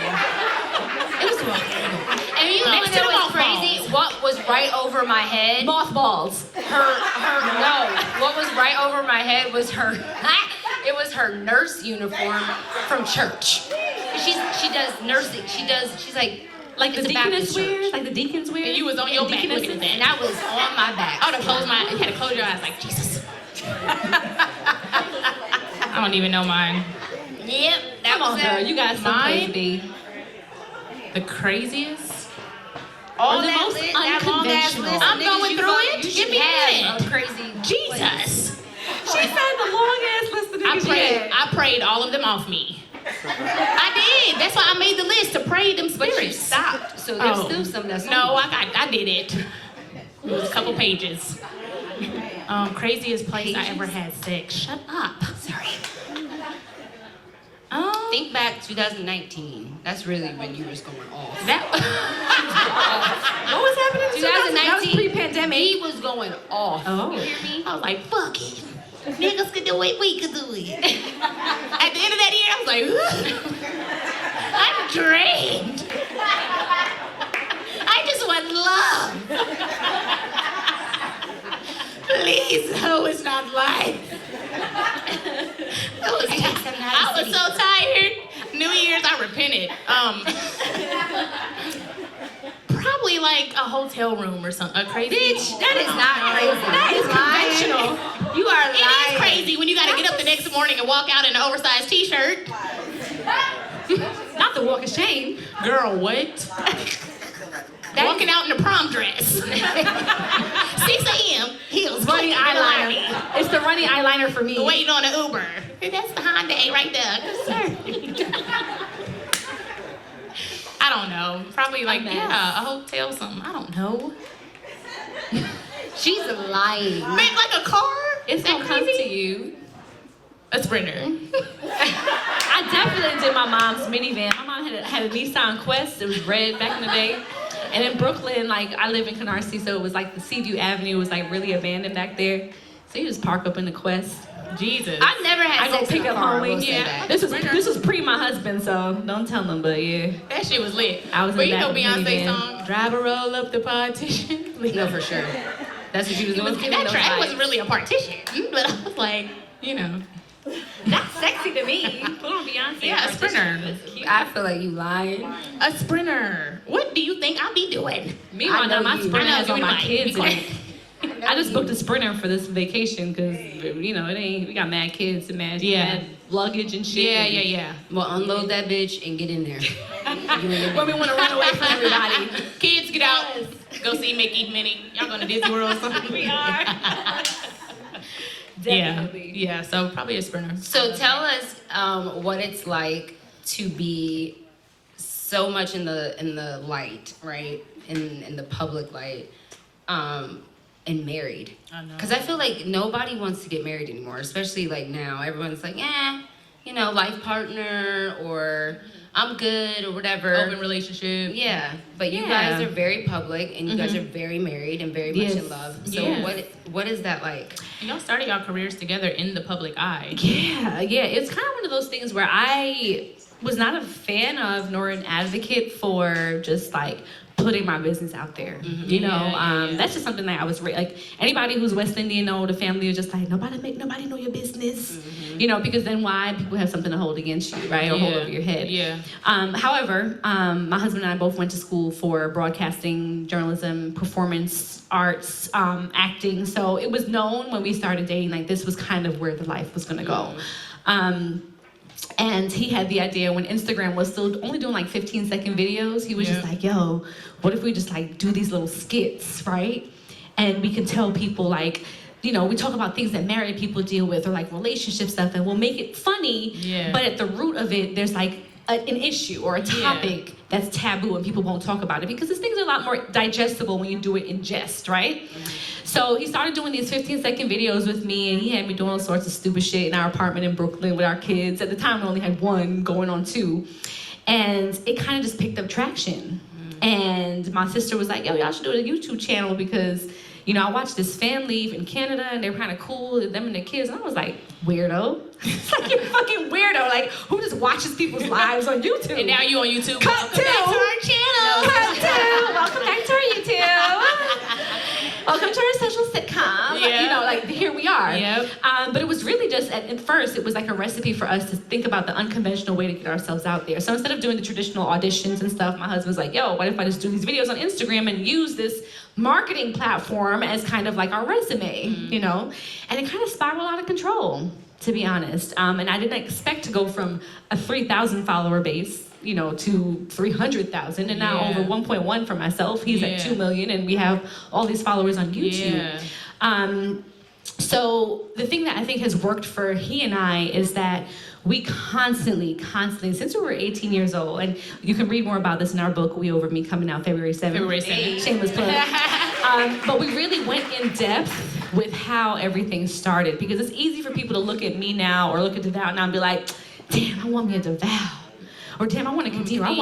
It was a walk-in. And you know Next what to the was crazy? What was right over my head? Mothballs. What was right over my head was her. It was her nurse uniform from church. She does nursing. She's like Like the It's a Baptist deaconess wear? church. Like the deacons wear? And you was on your back looking at that. And I was on my back. I would have closed my, you had to close your eyes like, Jesus. I don't even know mine. Yep, that Come on, was girl. it. You got some Mine? place, B. The craziest? All Or the that most lit, that long ass unconventional. list. I'm niggas going you through fuck, it. You Give should me have it. a crazy. Jesus. She said the long ass list of niggas I prayed all of them off me. I did. That's why I made the list to pray them But you spirits. stopped, so there's Oh. still some that's No, on. I did it. It was a couple pages. Craziest place I ever had sex. Shut up. Sorry. Think back 2019. That's really when you was going off. That. What was happening? 2019. That was pre-pandemic. He was going off. Oh. You hear me? I was like, fuck it. Niggas could do it, we could do it. At the end of that year, I was like, I'm drained. I just want love. Please, no, it's not life. I was so tired. New Year's, I repented. Probably like a hotel room or something. A crazy. Bitch, that is not crazy. That is conventional. You are It lying. is crazy when you gotta get up the next morning and walk out in an oversized t-shirt. Not the walk of shame. Girl, what? Walking out in a prom dress. 6 a.m. Heels. Running clicking behind me. eyeliner. It's the running eyeliner for me. Waiting on an Uber. That's the Hyundai right there. Yes, sir. I don't know. Probably like, yeah, a hotel something. I don't know. She's lying. Make like a car? It's that gonna come crazy? to you. A Sprinter. I definitely did my mom's minivan. My mom had a Nissan Quest. It was red back in the day. And in Brooklyn, like I live in Canarsie, so it was like the Seaview Avenue was like really abandoned back there. So you just park up in the Quest. Jesus. I've never had I go sex pick in a up car, I homie. will say Yeah. that. This was pre my husband, so don't tell them. But yeah, That shit was lit. I was in But the you know back of the Beyonce's minivan. song, Drive a Roll Up the Partition? No, for sure. That's what she was doing. That track wasn't really a partition, but I was like, you know. that's sexy to me. Put on Beyonce. Yeah, a Sprinter. I feel like you lying. A Sprinter. What do you think I'll be doing? Meanwhile, I know now my you. Sprinter I know has you all my might. kids Be in quiet. it. I just booked a Sprinter for this vacation because you know we got mad kids and mad luggage and shit. Yeah. Well, unload that bitch and get in there. When we want to run away from everybody. Kids, get out. Go see Mickey, Minnie. Y'all going to Disney World or something? We are. Definitely. Yeah, so probably a Sprinter. So tell us what it's like to be so much in the light, right? In the public light, and married. I know. Because I feel like nobody wants to get married anymore, especially like now. Everyone's like, you know, life partner or I'm good or whatever. Open relationship. Yeah, but you Yeah. guys are very public and you guys are very married and very much Yes. in love. So Yes. what is that like? Y'all started y'all careers together in the public eye. Yeah. It's kind of one of those things where I was not a fan of nor an advocate for just like putting my business out there. You know, Yeah. that's just something that I was like anybody who's West Indian know the family is just like nobody know your business. You know, because then why people have something to hold against you, right? Or hold over your head. Yeah. However, my husband and I both went to school for broadcasting, journalism, performance arts, acting. So it was known when we started dating, like this was kind of where the life was gonna go. And he had the idea when Instagram was still only doing like 15-second videos, he was just like, yo, what if we just like do these little skits, right? And we can tell people like, you know, we talk about things that married people deal with or like relationship stuff and we'll make it funny, but at the root of it, there's like an issue or a topic that's taboo and people won't talk about it because these things are a lot more digestible when you do it in jest, right? So he started doing these 15-second videos with me and he had me doing all sorts of stupid shit in our apartment in Brooklyn with our kids. At the time, we only had one going on 2. And it kind of just picked up traction. And my sister was like, yo, y'all should do a YouTube channel because, you know, I watched this family in Canada and they're kind of cool, them and their kids. And I was like, weirdo. It's like, you're fucking weirdo. Like, who just watches people's lives on YouTube? And now you on YouTube. Cut Welcome back to our channel. Cut 2. Welcome back to our YouTube. welcome to our social sitcom. Yeah. You know, like here we are. Yep. But it was really just, at first, it was like a recipe for us to think about the unconventional way to get ourselves out there. So instead of doing the traditional auditions and stuff, my husband's like, yo, what if I just do these videos on Instagram and use this marketing platform as kind of like our resume, you know? And it kind of spiraled out of control, to be honest. And I didn't expect to go from a 3,000 follower base, you know, to 300,000, and now over 1.1 for myself. He's at 2 million, and we have all these followers on YouTube. So the thing that I think has worked for he and I is that we constantly, since we were 18 years old, and you can read more about this in our book, We Over Me, coming out February 7th. February 7th. Shameless plug. But we really went in depth with how everything started, because it's easy for people to look at me now or look at DeVal now and be like, damn, I want me a DeVal. Or damn, I want a Khadeen. I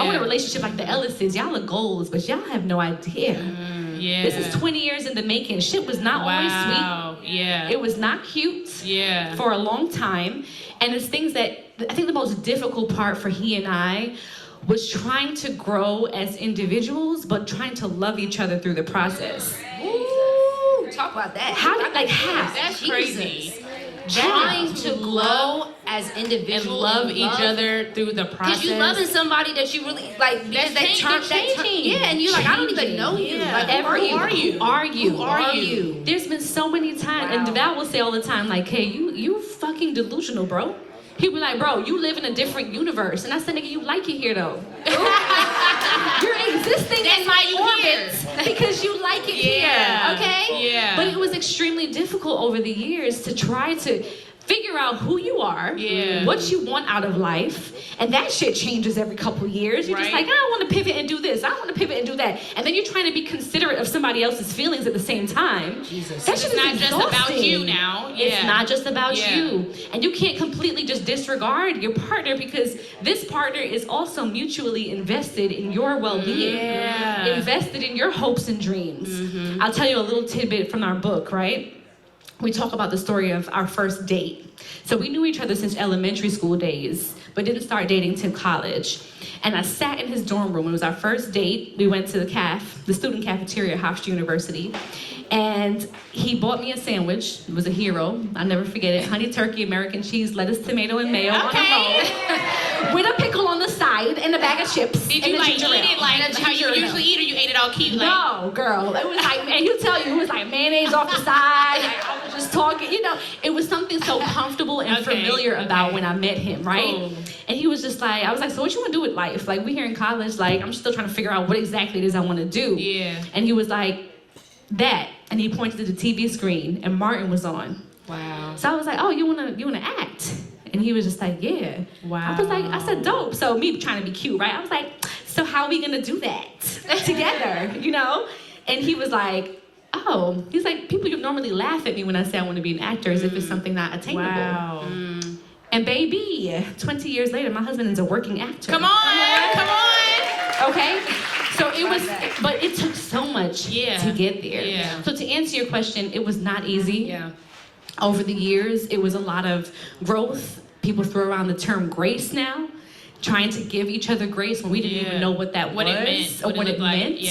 want a relationship like the Ellises. Y'all are goals, but y'all have no idea. This is 20 years in the making. Shit was not always sweet. It was not cute for a long time. And it's things that, I think the most difficult part for he and I was trying to grow as individuals, but trying to love each other through the process. Ooh, talk about that. That's crazy. Trying to grow as individuals and love each other through the process. Because you loving somebody that you really like, because that turn, yeah, and you're like, I don't even know you. Like, Who are you? There's been so many times, and DeVal will say all the time, like, hey, you fucking delusional, bro. He be like, bro, you live in a different universe. And I said, nigga, you like it here, though. You're existing in my orbit because you like it here, okay? Yeah. But it was extremely difficult over the years to try to figure out who you are, what you want out of life, and that shit changes every couple years. You're just like, I want to pivot and do this, I want to pivot and do that, and then you're trying to be considerate of somebody else's feelings at the same time. Jesus. That shit is not just about you now. It's not just about you, and you can't completely just disregard your partner, because this partner is also mutually invested in your well-being, invested in your hopes and dreams. I'll tell you a little tidbit from our book, right? We talk about the story of our first date. So we knew each other since elementary school days, but didn't start dating till college. And I sat in his dorm room. It was our first date. We went to the student cafeteria at Hofstra University. And he bought me a sandwich. It was a hero. I'll never forget it. Honey turkey, American cheese, lettuce, tomato, and mayo on a roll. With a pickle on the side and a bag of chips. Did you like eat it like how you usually eat, or you ate it all cute? Like? No, girl. It was like, and he'll tell you, it was like mayonnaise off the side. Like, I was just talking, you know. It was something so comfortable and familiar about when I met him, right? Cool. And he was just like, I was like, so what you want to do with life? Like, we here in college, like, I'm still trying to figure out what exactly it is I want to do. And he was like, that. And he pointed to the TV screen, and Martin was on. Wow. So I was like, oh, you wanna act? And he was just like, yeah. Wow. I said, dope. So me trying to be cute, right? I was like, so how are we gonna do that together, you know? And he was like, oh, he's like, people normally laugh at me when I say I want to be an actor as if it's something not attainable. Wow. And baby, 20 years later, my husband is a working actor. Come on. Okay? So it was, but it took so much to get there. So to answer your question, it was not easy. Over the years, it was a lot of growth. People throw around the term grace now, trying to give each other grace when we didn't even know what that was or what it meant.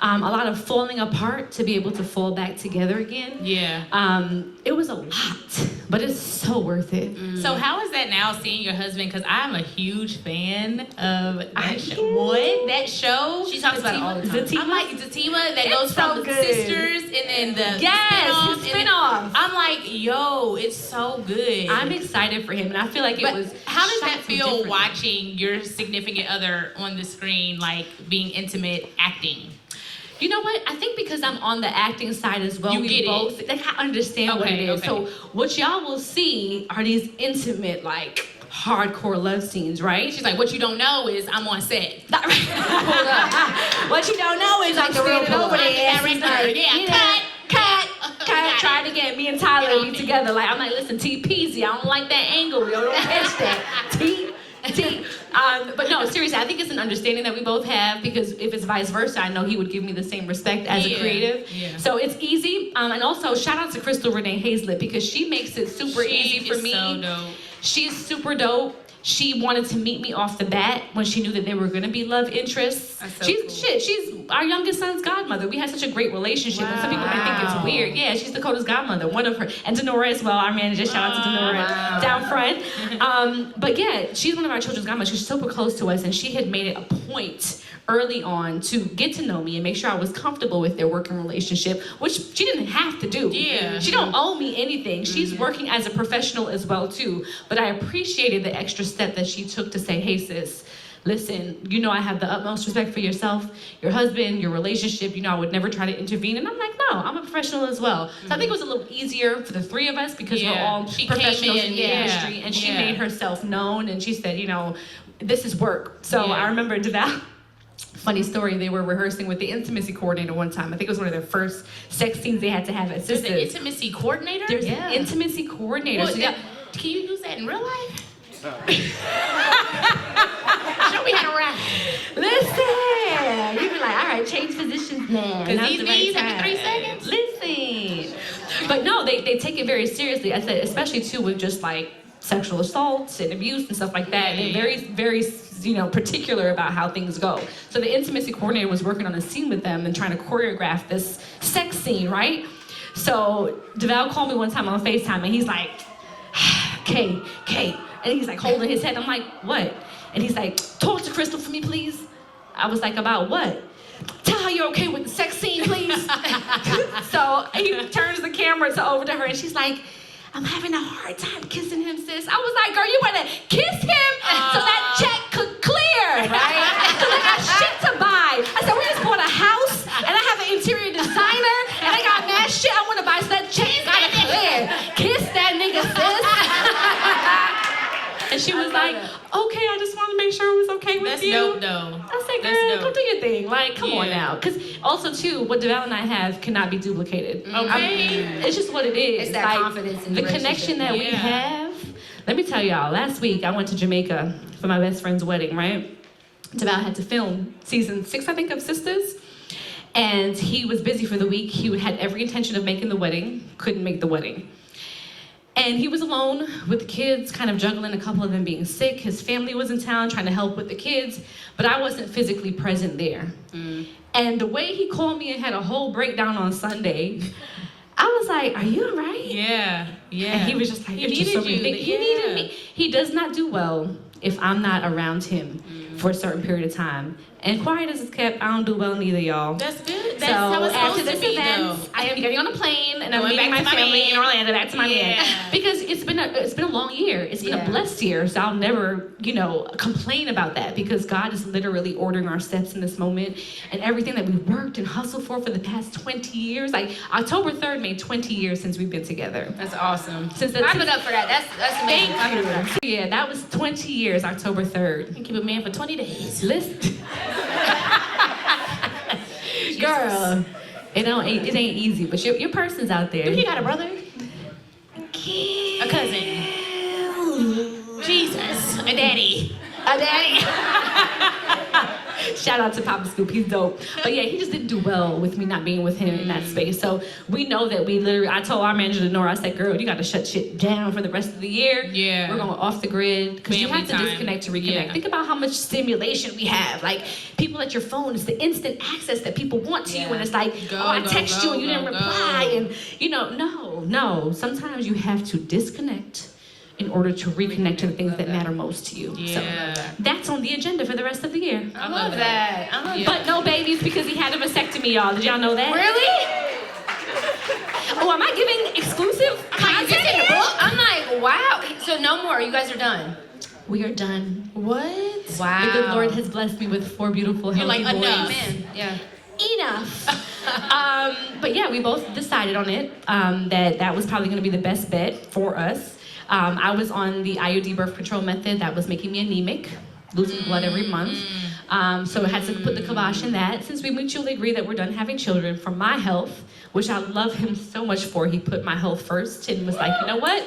A lot of falling apart to be able to fall back together again. It was a lot, but it's so worth it. So how is that now, seeing your husband? Because I'm a huge fan of that show. What? That show? She talks about it all the time. I'm like, Zatima, that goes from the sisters and then the spinoff. I'm like, yo, it's so good. I'm excited for him, and I feel like it was. How does that feel watching your significant other on the screen, like being intimate, acting? You know what? I think because I'm on the acting side as well, we both like I understand what it is. So what y'all will see are these intimate, like hardcore love scenes, right? She's like, what you don't know is I'm on set. What you don't know is I'm standing over there. Cut. Trying to get me and Tyler be together. Like I'm like, listen, T peasy. I don't like that angle. Yo, don't catch that. T. But no, seriously, I think it's an understanding that we both have, because if it's vice versa, I know he would give me the same respect as a creative. So it's easy. And also, shout out to Crystal Renee Hazlett, because she makes it super easy for me. So dope. She's super dope. She wanted to meet me off the bat when she knew that they were gonna be love interests. That's so She's our youngest son's godmother. We had such a great relationship, and some people might think it's weird. Yeah, she's Dakota's godmother, one of her, and Denora as well, our manager. Shout out to Denora down front. But yeah, she's one of our children's godmothers. She's super close to us, and she had made it a point early on to get to know me and make sure I was comfortable with their working relationship, which she didn't have to do. Yeah. She don't owe me anything. She's working as a professional as well too. But I appreciated the extra step that she took to say, hey sis, listen, you know I have the utmost respect for yourself, your husband, your relationship, you know I would never try to intervene. And I'm like, no, I'm a professional as well. So I think it was a little easier for the three of us because we're all professionals in the industry. And she made herself known, and she said, you know, this is work. So I remember DeVal, funny story, they were rehearsing with the intimacy coordinator one time. I think it was one of their first sex scenes they had to have at Sisters. There's an intimacy coordinator? There's an intimacy coordinator. Well, So can you use that in real life? Show me how to rap. Listen, you be like, all right, change positions now. Because these knees every 3 seconds? Listen. But no, they take it very seriously. I said, especially too with just like sexual assaults and abuse and stuff like that. They're very, very, you know, particular about how things go. So the intimacy coordinator was working on a scene with them and trying to choreograph this sex scene, right? So DeVal called me one time on FaceTime, and he's like, Kate, and he's like holding his head. I'm like, what? And he's like, talk to Crystal for me, please. I was like, about what? Tell her you're okay with the sex scene, please. So he turns the camera over to her, and she's like, I'm having a hard time kissing him, sis. I was like, girl, you want to kiss him so that check could clear, right? Because I got shit to buy. I said, we just bought a house, and I have an interior designer, and I got mad shit I want to buy, so that check gotta clear. Kiss that nigga, sis. And she was like, okay, I just want to make sure it was okay with you. That's dope, though. I said, girl, go do your thing. Like, come on now. Because also, too, what DeVal and I have cannot be duplicated. Okay. It's just what it is. It's that like, confidence in the the connection that we have. Let me tell y'all, last week I went to Jamaica for my best friend's wedding, right? DeVal had to film season 6, I think, of Sisters. And he was busy for the week. He had every intention of making the wedding, couldn't make the wedding. And he was alone with the kids, kind of juggling a couple of them being sick. His family was in town trying to help with the kids, but I wasn't physically present there. And the way he called me and had a whole breakdown on Sunday, I was like, are you all right? Yeah. And he was just like, He needed you. He needed me. He does not do well if I'm not around him for a certain period of time. And quiet as it's kept, I don't do well neither, y'all. That's good. That's So how it's after supposed this to be, event, though. I am getting on a plane and I'm Going meeting back my to family Miami. in Orlando, back to Miami. Yeah. Because it's been a long year. It's been a blessed year, so I'll never, complain about that because God is literally ordering our steps in this moment, and everything that we worked and hustled for the past 20 years. Like October 3rd made 20 years since we've been together. That's awesome. Clap it up for that. That's amazing. Clap it up. Yeah, that was 20 years, October 3rd. You keep a man for 20 days. Listen. Girl, it ain't easy, but your person's out there. You got a brother? A cousin? Jesus. A daddy. Shout out to Papa Scoop, he's dope. But yeah, he just didn't do well with me not being with him in that space. So we know that I told our manager, Nora, I said, girl, you got to shut shit down for the rest of the year. Yeah. We're going off the grid. Because you have to Family time. disconnect to reconnect. Yeah. Think about how much stimulation we have. Like, people at your phone, it's the instant access that people want to you. And it's like, I text you and you didn't reply. And, no. Sometimes you have to disconnect in order to reconnect to the things that matter most to you. Yeah. So that's on the agenda for the rest of the year. I love that. I love But no babies because he had a vasectomy, y'all. Did y'all know that? Really? Oh, am I giving exclusive content Is this in the here? book? I'm like, wow. So no more. You guys are done. We are done. What? Wow. The good Lord has blessed me with 4 beautiful, healthy like, boys. enough. Amen. Yeah. Enough. But yeah, we both decided on it, that was probably going to be the best bet for us. I was on the IUD birth control method that was making me anemic, losing blood every month. So I had to put the kibosh in that. Since we mutually agree that we're done having children, for my health, which I love him so much for, he put my health first and was like, you know what?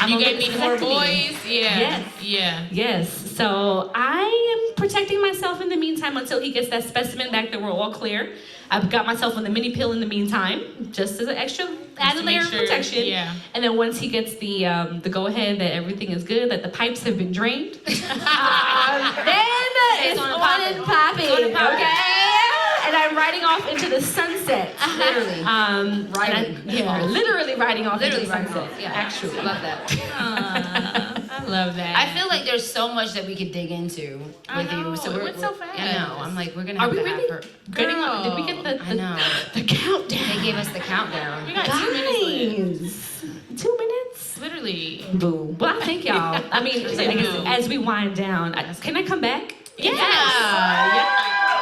You gave me 4 boys? Yeah. Yes. Yeah. Yes. So I am protecting myself in the meantime until he gets that specimen back that we're all clear. I've got myself on the mini pill in the meantime, just as an extra added layer of protection. Yeah. And then once he gets the go ahead that everything is good, that the pipes have been drained, then it's on and popping. Okay. And I'm riding off into the sunset. Literally. Literally riding off into the sunset. Yeah, Actually. love that. I love that. I feel like there's so much that we could dig into with you. So it went so fast. I know. I'm like, we're gonna have to have her. Getting on, did we get I know. the countdown? They gave us the countdown. We got 2 minutes left. 2 minutes? Literally. Boo. Well, I thank y'all. I mean, as we wind down, can I come back? Yeah.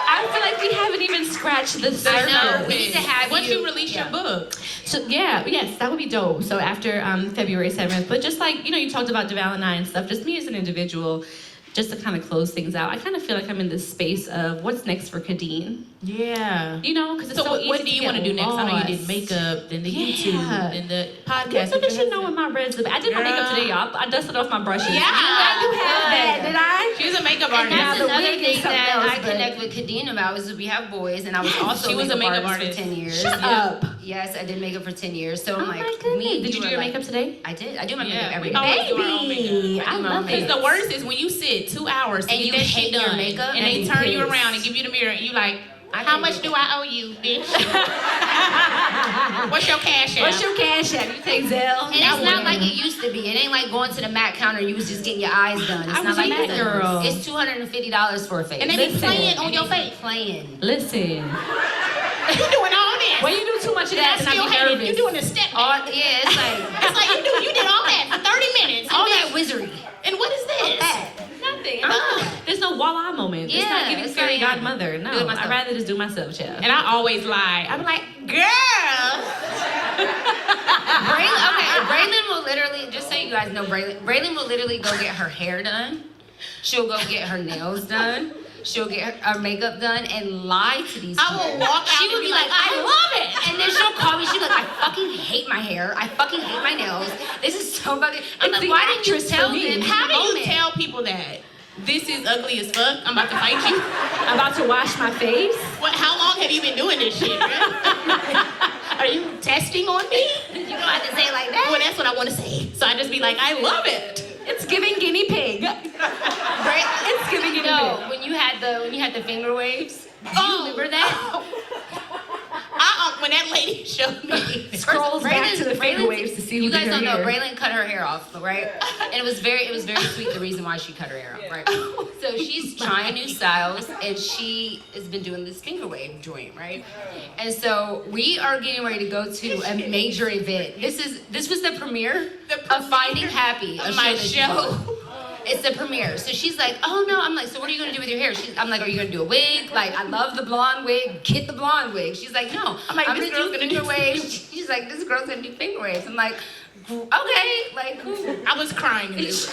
I feel like we haven't even scratched the surface. I know. We need to have Once you release your book. So yes, that would be dope. So after February 7th, but just like, you talked about DeValentine and stuff, just me as an individual, just to kind of close things out, I kind of feel like I'm in this space of what's next for Khadeen. Yeah. Because it's so easy what do you want to do next? I know you did makeup, then the YouTube, then the podcast. Look at you knowing my resume. I did my makeup today, y'all. I dusted off my brushes. Yeah. You have that, did I? She's a makeup And artist. that's the another wig is thing something that else, I but- connect with Khadeen about is that we have boys, and I was also She was a makeup artist for 10 years. Shut up. Yes, I did makeup for 10 years. So Oh I'm like, my goodness. me. Did you do your makeup today? I did. I do my Yeah, makeup every we day. always do our own Baby, makeup. I love Because it. the worst is when you sit 2 hours to And get you that shit hate your done, makeup and they and turn you pissed. around and give you the mirror, and you like, I how can't much do do I owe you, bitch? What's your cash app? What's your cash app? You take Zelle? And it's not like it used to be. It ain't like going to the Mac counter and you was just getting your eyes done. It's I not was like a Mac that. girl. It's $250 for a face. And they be Listen. playing on your face. Playing. Listen. You doing all this. When you do too much of And I that, then I still be hate it. nervous. You doing the step. Yeah, it's like It's like you did all that for 30 minutes. all that wizardry. And what is this? Nothing. There's no voila moment. It's not Yeah, getting it's fairy like, godmother. No, do it myself. I'd rather just do myself, child. And I always lie. I'm like, girl. Braylon will literally, just so you guys know, Braylon will literally go get her hair done. She'll go get her nails done. She'll get her makeup done and lie to these people. I will walk out She and would be be like, like, I love it. And then she'll call me. She'll be like, I fucking hate my hair. I fucking hate my nails. This is so fucking. I'm It's like, the why didn't you actress tell for me. them? How do you moment? tell people that? This is ugly as fuck. I'm about to fight you. I'm about to wash my face. What? How long have you been doing this shit, bro? Are you testing on me? You don't have to say it like that. Well, that's what I want to say. So I just be like, I love it. It's giving guinea pig. It's giving guinea No, pig. when you had the finger waves. Do you remember that? When that lady showed me. Scrolls back to the finger Braylon- waves to see You who guys did her don't know. hair. Braylon cut her hair off, right? And it was very sweet. The reason why she cut her hair off, right? So she's trying new styles, and she has been doing this finger wave joint, right? And so we are getting ready to go to a major event. This was the premiere of Finding Happy, a My that she show. wrote. It's the premiere. So she's like, oh no. I'm like, so what are you gonna do with your hair? I'm like, are you gonna do a wig? Like, I love the blonde wig. Get the blonde wig. She's like, no. I'm like, this girl's gonna gonna do do waves. She's like, this girl's gonna do finger waves. I'm like, okay. Like, cool. I was crying. In And this.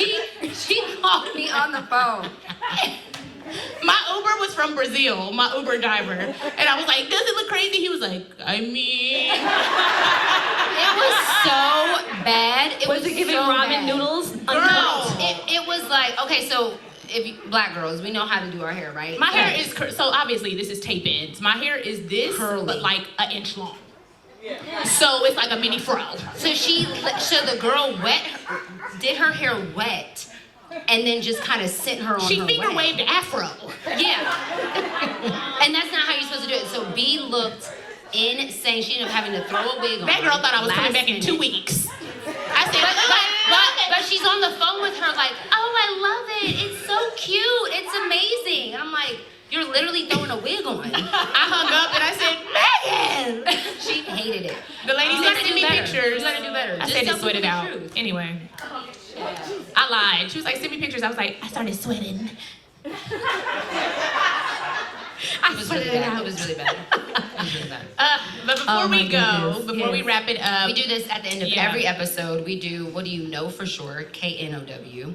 she called me on the phone. My Uber was from Brazil, my Uber driver. And I was like, does it look crazy? He was like, I mean. It was so bad. Was it giving so ramen bad. noodles? Girl. It was like, okay, so black girls, we know how to do our hair, right? My hair is, so obviously this is tape ends. My hair is this, Curly. but like an inch long. So it's like a mini fro. So the girl did her hair wet, and then just kind of sent her on She her finger way. waved afro. Yeah. And that's not how you're supposed to do it. So B looked insane. She ended up having to throw a wig on. That girl thought I was coming last back in minute. 2 weeks. I said, But she's on the phone with her like, oh, I love it. It's so cute. It's amazing. And I'm like, you're literally throwing a wig on. I hung up and I said, Megan! She hated it. The lady You said, gotta send do me better. pictures. You gotta do better. I Just said, tell to sweat it people out. the truth. Anyway. I lied. She was like, send me pictures. I was like, I started sweating. It was really bad. It was really bad. It was really bad. But before Oh, we my go, goodness. before we Yes. wrap it up, We do this at the end of Yeah. every episode. We do, what do you know for sure, KNOW,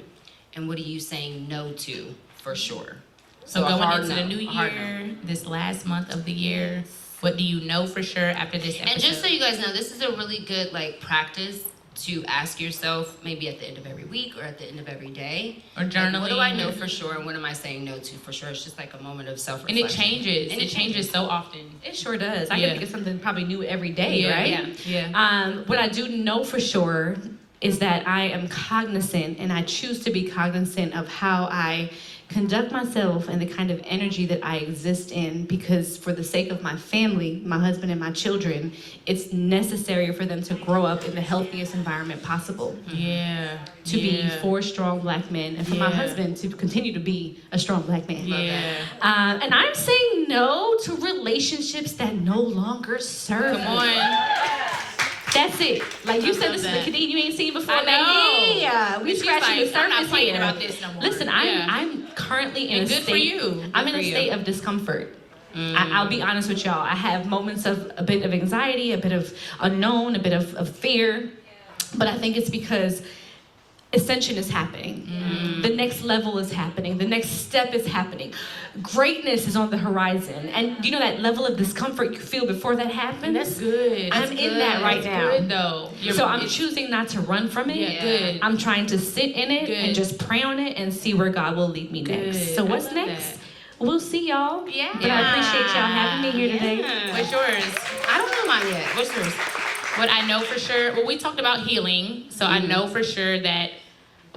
and what are you saying no to for sure? so a going hard into the no, new a hard no. year, this last month of the year, what do you know for sure after this episode? And just so you guys know, this is a really good like practice to ask yourself maybe at the end of every week or at the end of every day. Or journaling. Like, what do I know for sure and what am I saying no to for sure? It's just like a moment of self-reflection. And it changes. It changes so often. It sure does. I can think of something probably new every day, right? Yeah. What I do know for sure is that I am cognizant, and I choose to be cognizant of how I conduct myself and the kind of energy that I exist in, because for the sake of my family, my husband and my children, it's necessary for them to grow up in the healthiest environment possible. Yeah. To be 4 strong black men, and for my husband to continue to be a strong black man. Yeah. And I'm saying no to relationships that no longer serve Come me. on. That's it. Like you said, this is the Khadeen you ain't seen before. I know. Yeah, we She's scratching like, the I'm not surface playing here. about this no more. Listen, Yeah. I'm currently in And a good state. for you. I'm in Good a for state you. of discomfort. I'll be honest with y'all. I have moments of a bit of anxiety, a bit of unknown, a bit of fear, but I think it's because ascension is happening. The next level is happening. The next step is happening. Greatness is on the horizon. And you know that level of discomfort you feel before that happens? That's good. I'm in that right now. Good though. So I'm choosing not to run from it. Yeah, good. I'm trying to sit in it Good. and just pray on it and see where God will lead me next. So I what's love next? that. We'll see y'all. Yeah. But I appreciate y'all having me here today. What's yours? I don't know mine yet. What's yours? What I know for sure, well, we talked about healing, so I know for sure that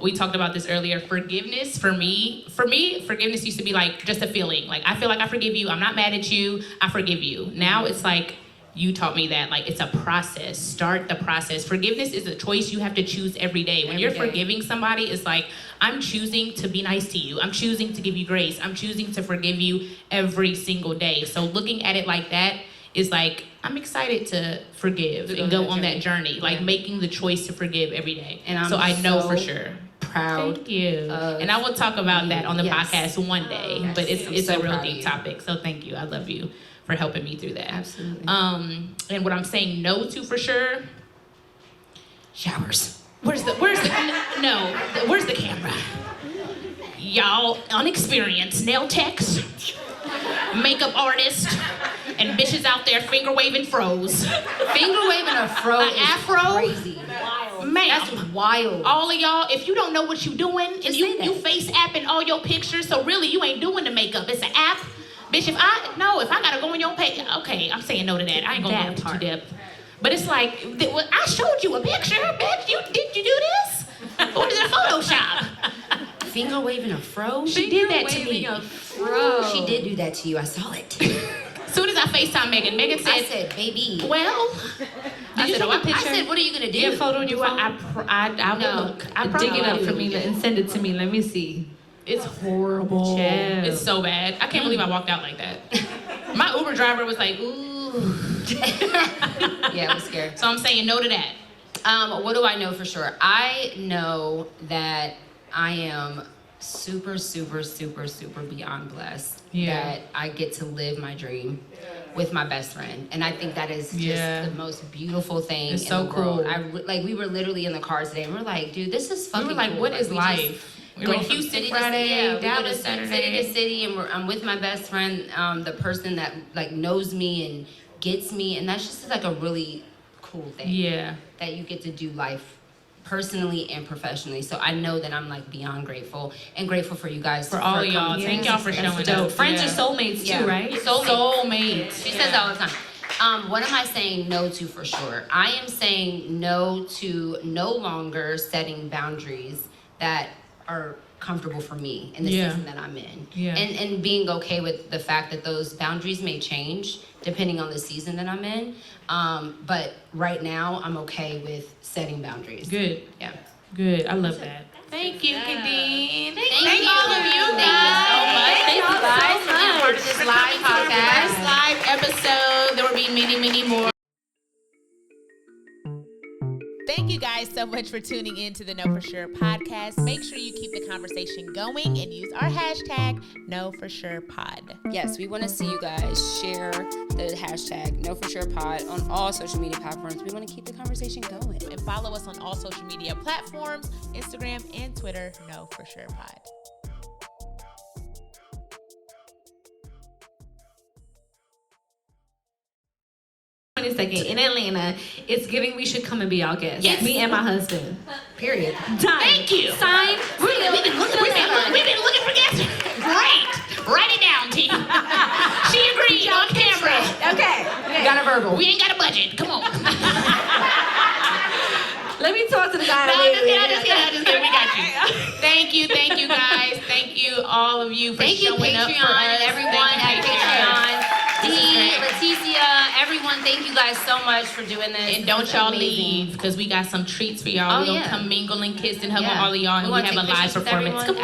we talked about this earlier. Forgiveness for me, forgiveness used to be like just a feeling. Like, I feel like I forgive you. I'm not mad at you. I forgive you. Now it's like, you taught me that, like, it's a process. Start the process. Forgiveness is a choice you have to choose every day. When you're forgiving somebody, it's like, I'm choosing to be nice to you. I'm choosing to give you grace. I'm choosing to forgive you every single day. So looking at it like that is like, I'm excited to forgive and go on that journey. Like, making the choice to forgive every day. And I'm so I know so for sure. Proud. Thank you. of And I will talk about that on the Yes. podcast one day. Yes. But it's I'm a so real proud of deep you. topic. So thank you. I love you for helping me through that. Absolutely. And what I'm saying no to for sure. Showers. Where's the camera? Y'all unexperienced nail techs, makeup artists, and bitches out there finger waving froze. Finger waving a fro An is afro? crazy. Ma'am, That's wild. all of y'all, if you don't know what you doing, and say you that. face apping all your pictures, so really you ain't doing the makeup. It's an app. Bitch, if I gotta go on your page, okay, I'm saying no to that. I ain't gonna go into too depth. But it's like, I showed you a picture, bitch. Did you do this? Or is it Photoshop? Finger waving a fro? She did that to me. She did do that to you. I saw it. As soon as I FaceTime Megan said, I said, baby. well, Did you take a picture? I said, what are you going to do? Your photo on your phone? I No. will look. I Dig it up promise for you. me and send it to me. Let me see. It's horrible. Chill. It's so bad. I can't believe I walked out like that. My Uber driver was like, ooh. Yeah, I was scared. So I'm saying no to that. What do I know for sure? I know that I am super, super, super, super beyond blessed that I get to live my dream with my best friend. And I think that is just the most beautiful thing It's in so the world. cool. We were literally in the car today and we're like, dude, this is fucking We were like, cool. what is we life? just We go were in from Houston city to Friday, city, we go Dallas to Saturday. city to city, and I'm with my best friend, the person that like knows me and gets me, and that's just like a really cool thing. Yeah. That you get to do life personally and professionally. So I know that I'm like beyond grateful and grateful for you guys. For all y'all. coming. Thank y'all for showing up. Friends Yeah. are soulmates too, right? Soulmates. She says that all the time. What am I saying no to for sure? I am saying no to no longer setting boundaries that are comfortable for me in the season that I'm in. Yeah. And being okay with the fact that those boundaries may change depending on the season that I'm in. But right now I'm okay with setting boundaries. Good. Yeah. Good. I love that. Thank you, Khadeen. Thank all of you guys. Thank you guys for being part of this live podcast. First live episode. There will be many, many more. Thank you guys so much for tuning in to the Know For Sure podcast. Make sure you keep the conversation going and use our hashtag KnowForSurePod. Yes, we want to see you guys share the hashtag KnowForSurePod on all social media platforms. We want to keep the conversation going. And follow us on all social media platforms, Instagram and Twitter, Know For Sure Pod. 22nd in Atlanta. It's giving we should come and be our guest. Yes. Me and my husband. Period. Done. Thank you. Signed. We've been looking for guests. Great. Write it down, T. She agreed on camera. Okay. You got a verbal. We ain't got a budget. Come on. Let me talk to the guy. No, just kidding. We got you. Thank you, guys. Thank you, all of you, for Thank you, showing up for Patreon, us. everyone Thank at you, Patreon. This is Dee, great. Leticia, everyone, thank you guys so much for doing this. And don't This is y'all amazing. leave, because we got some treats for y'all. Oh, We're going to yeah. come mingle and kiss and hug Yeah. on all of y'all, and we wanna have a take live pictures with performance. everyone. Come on.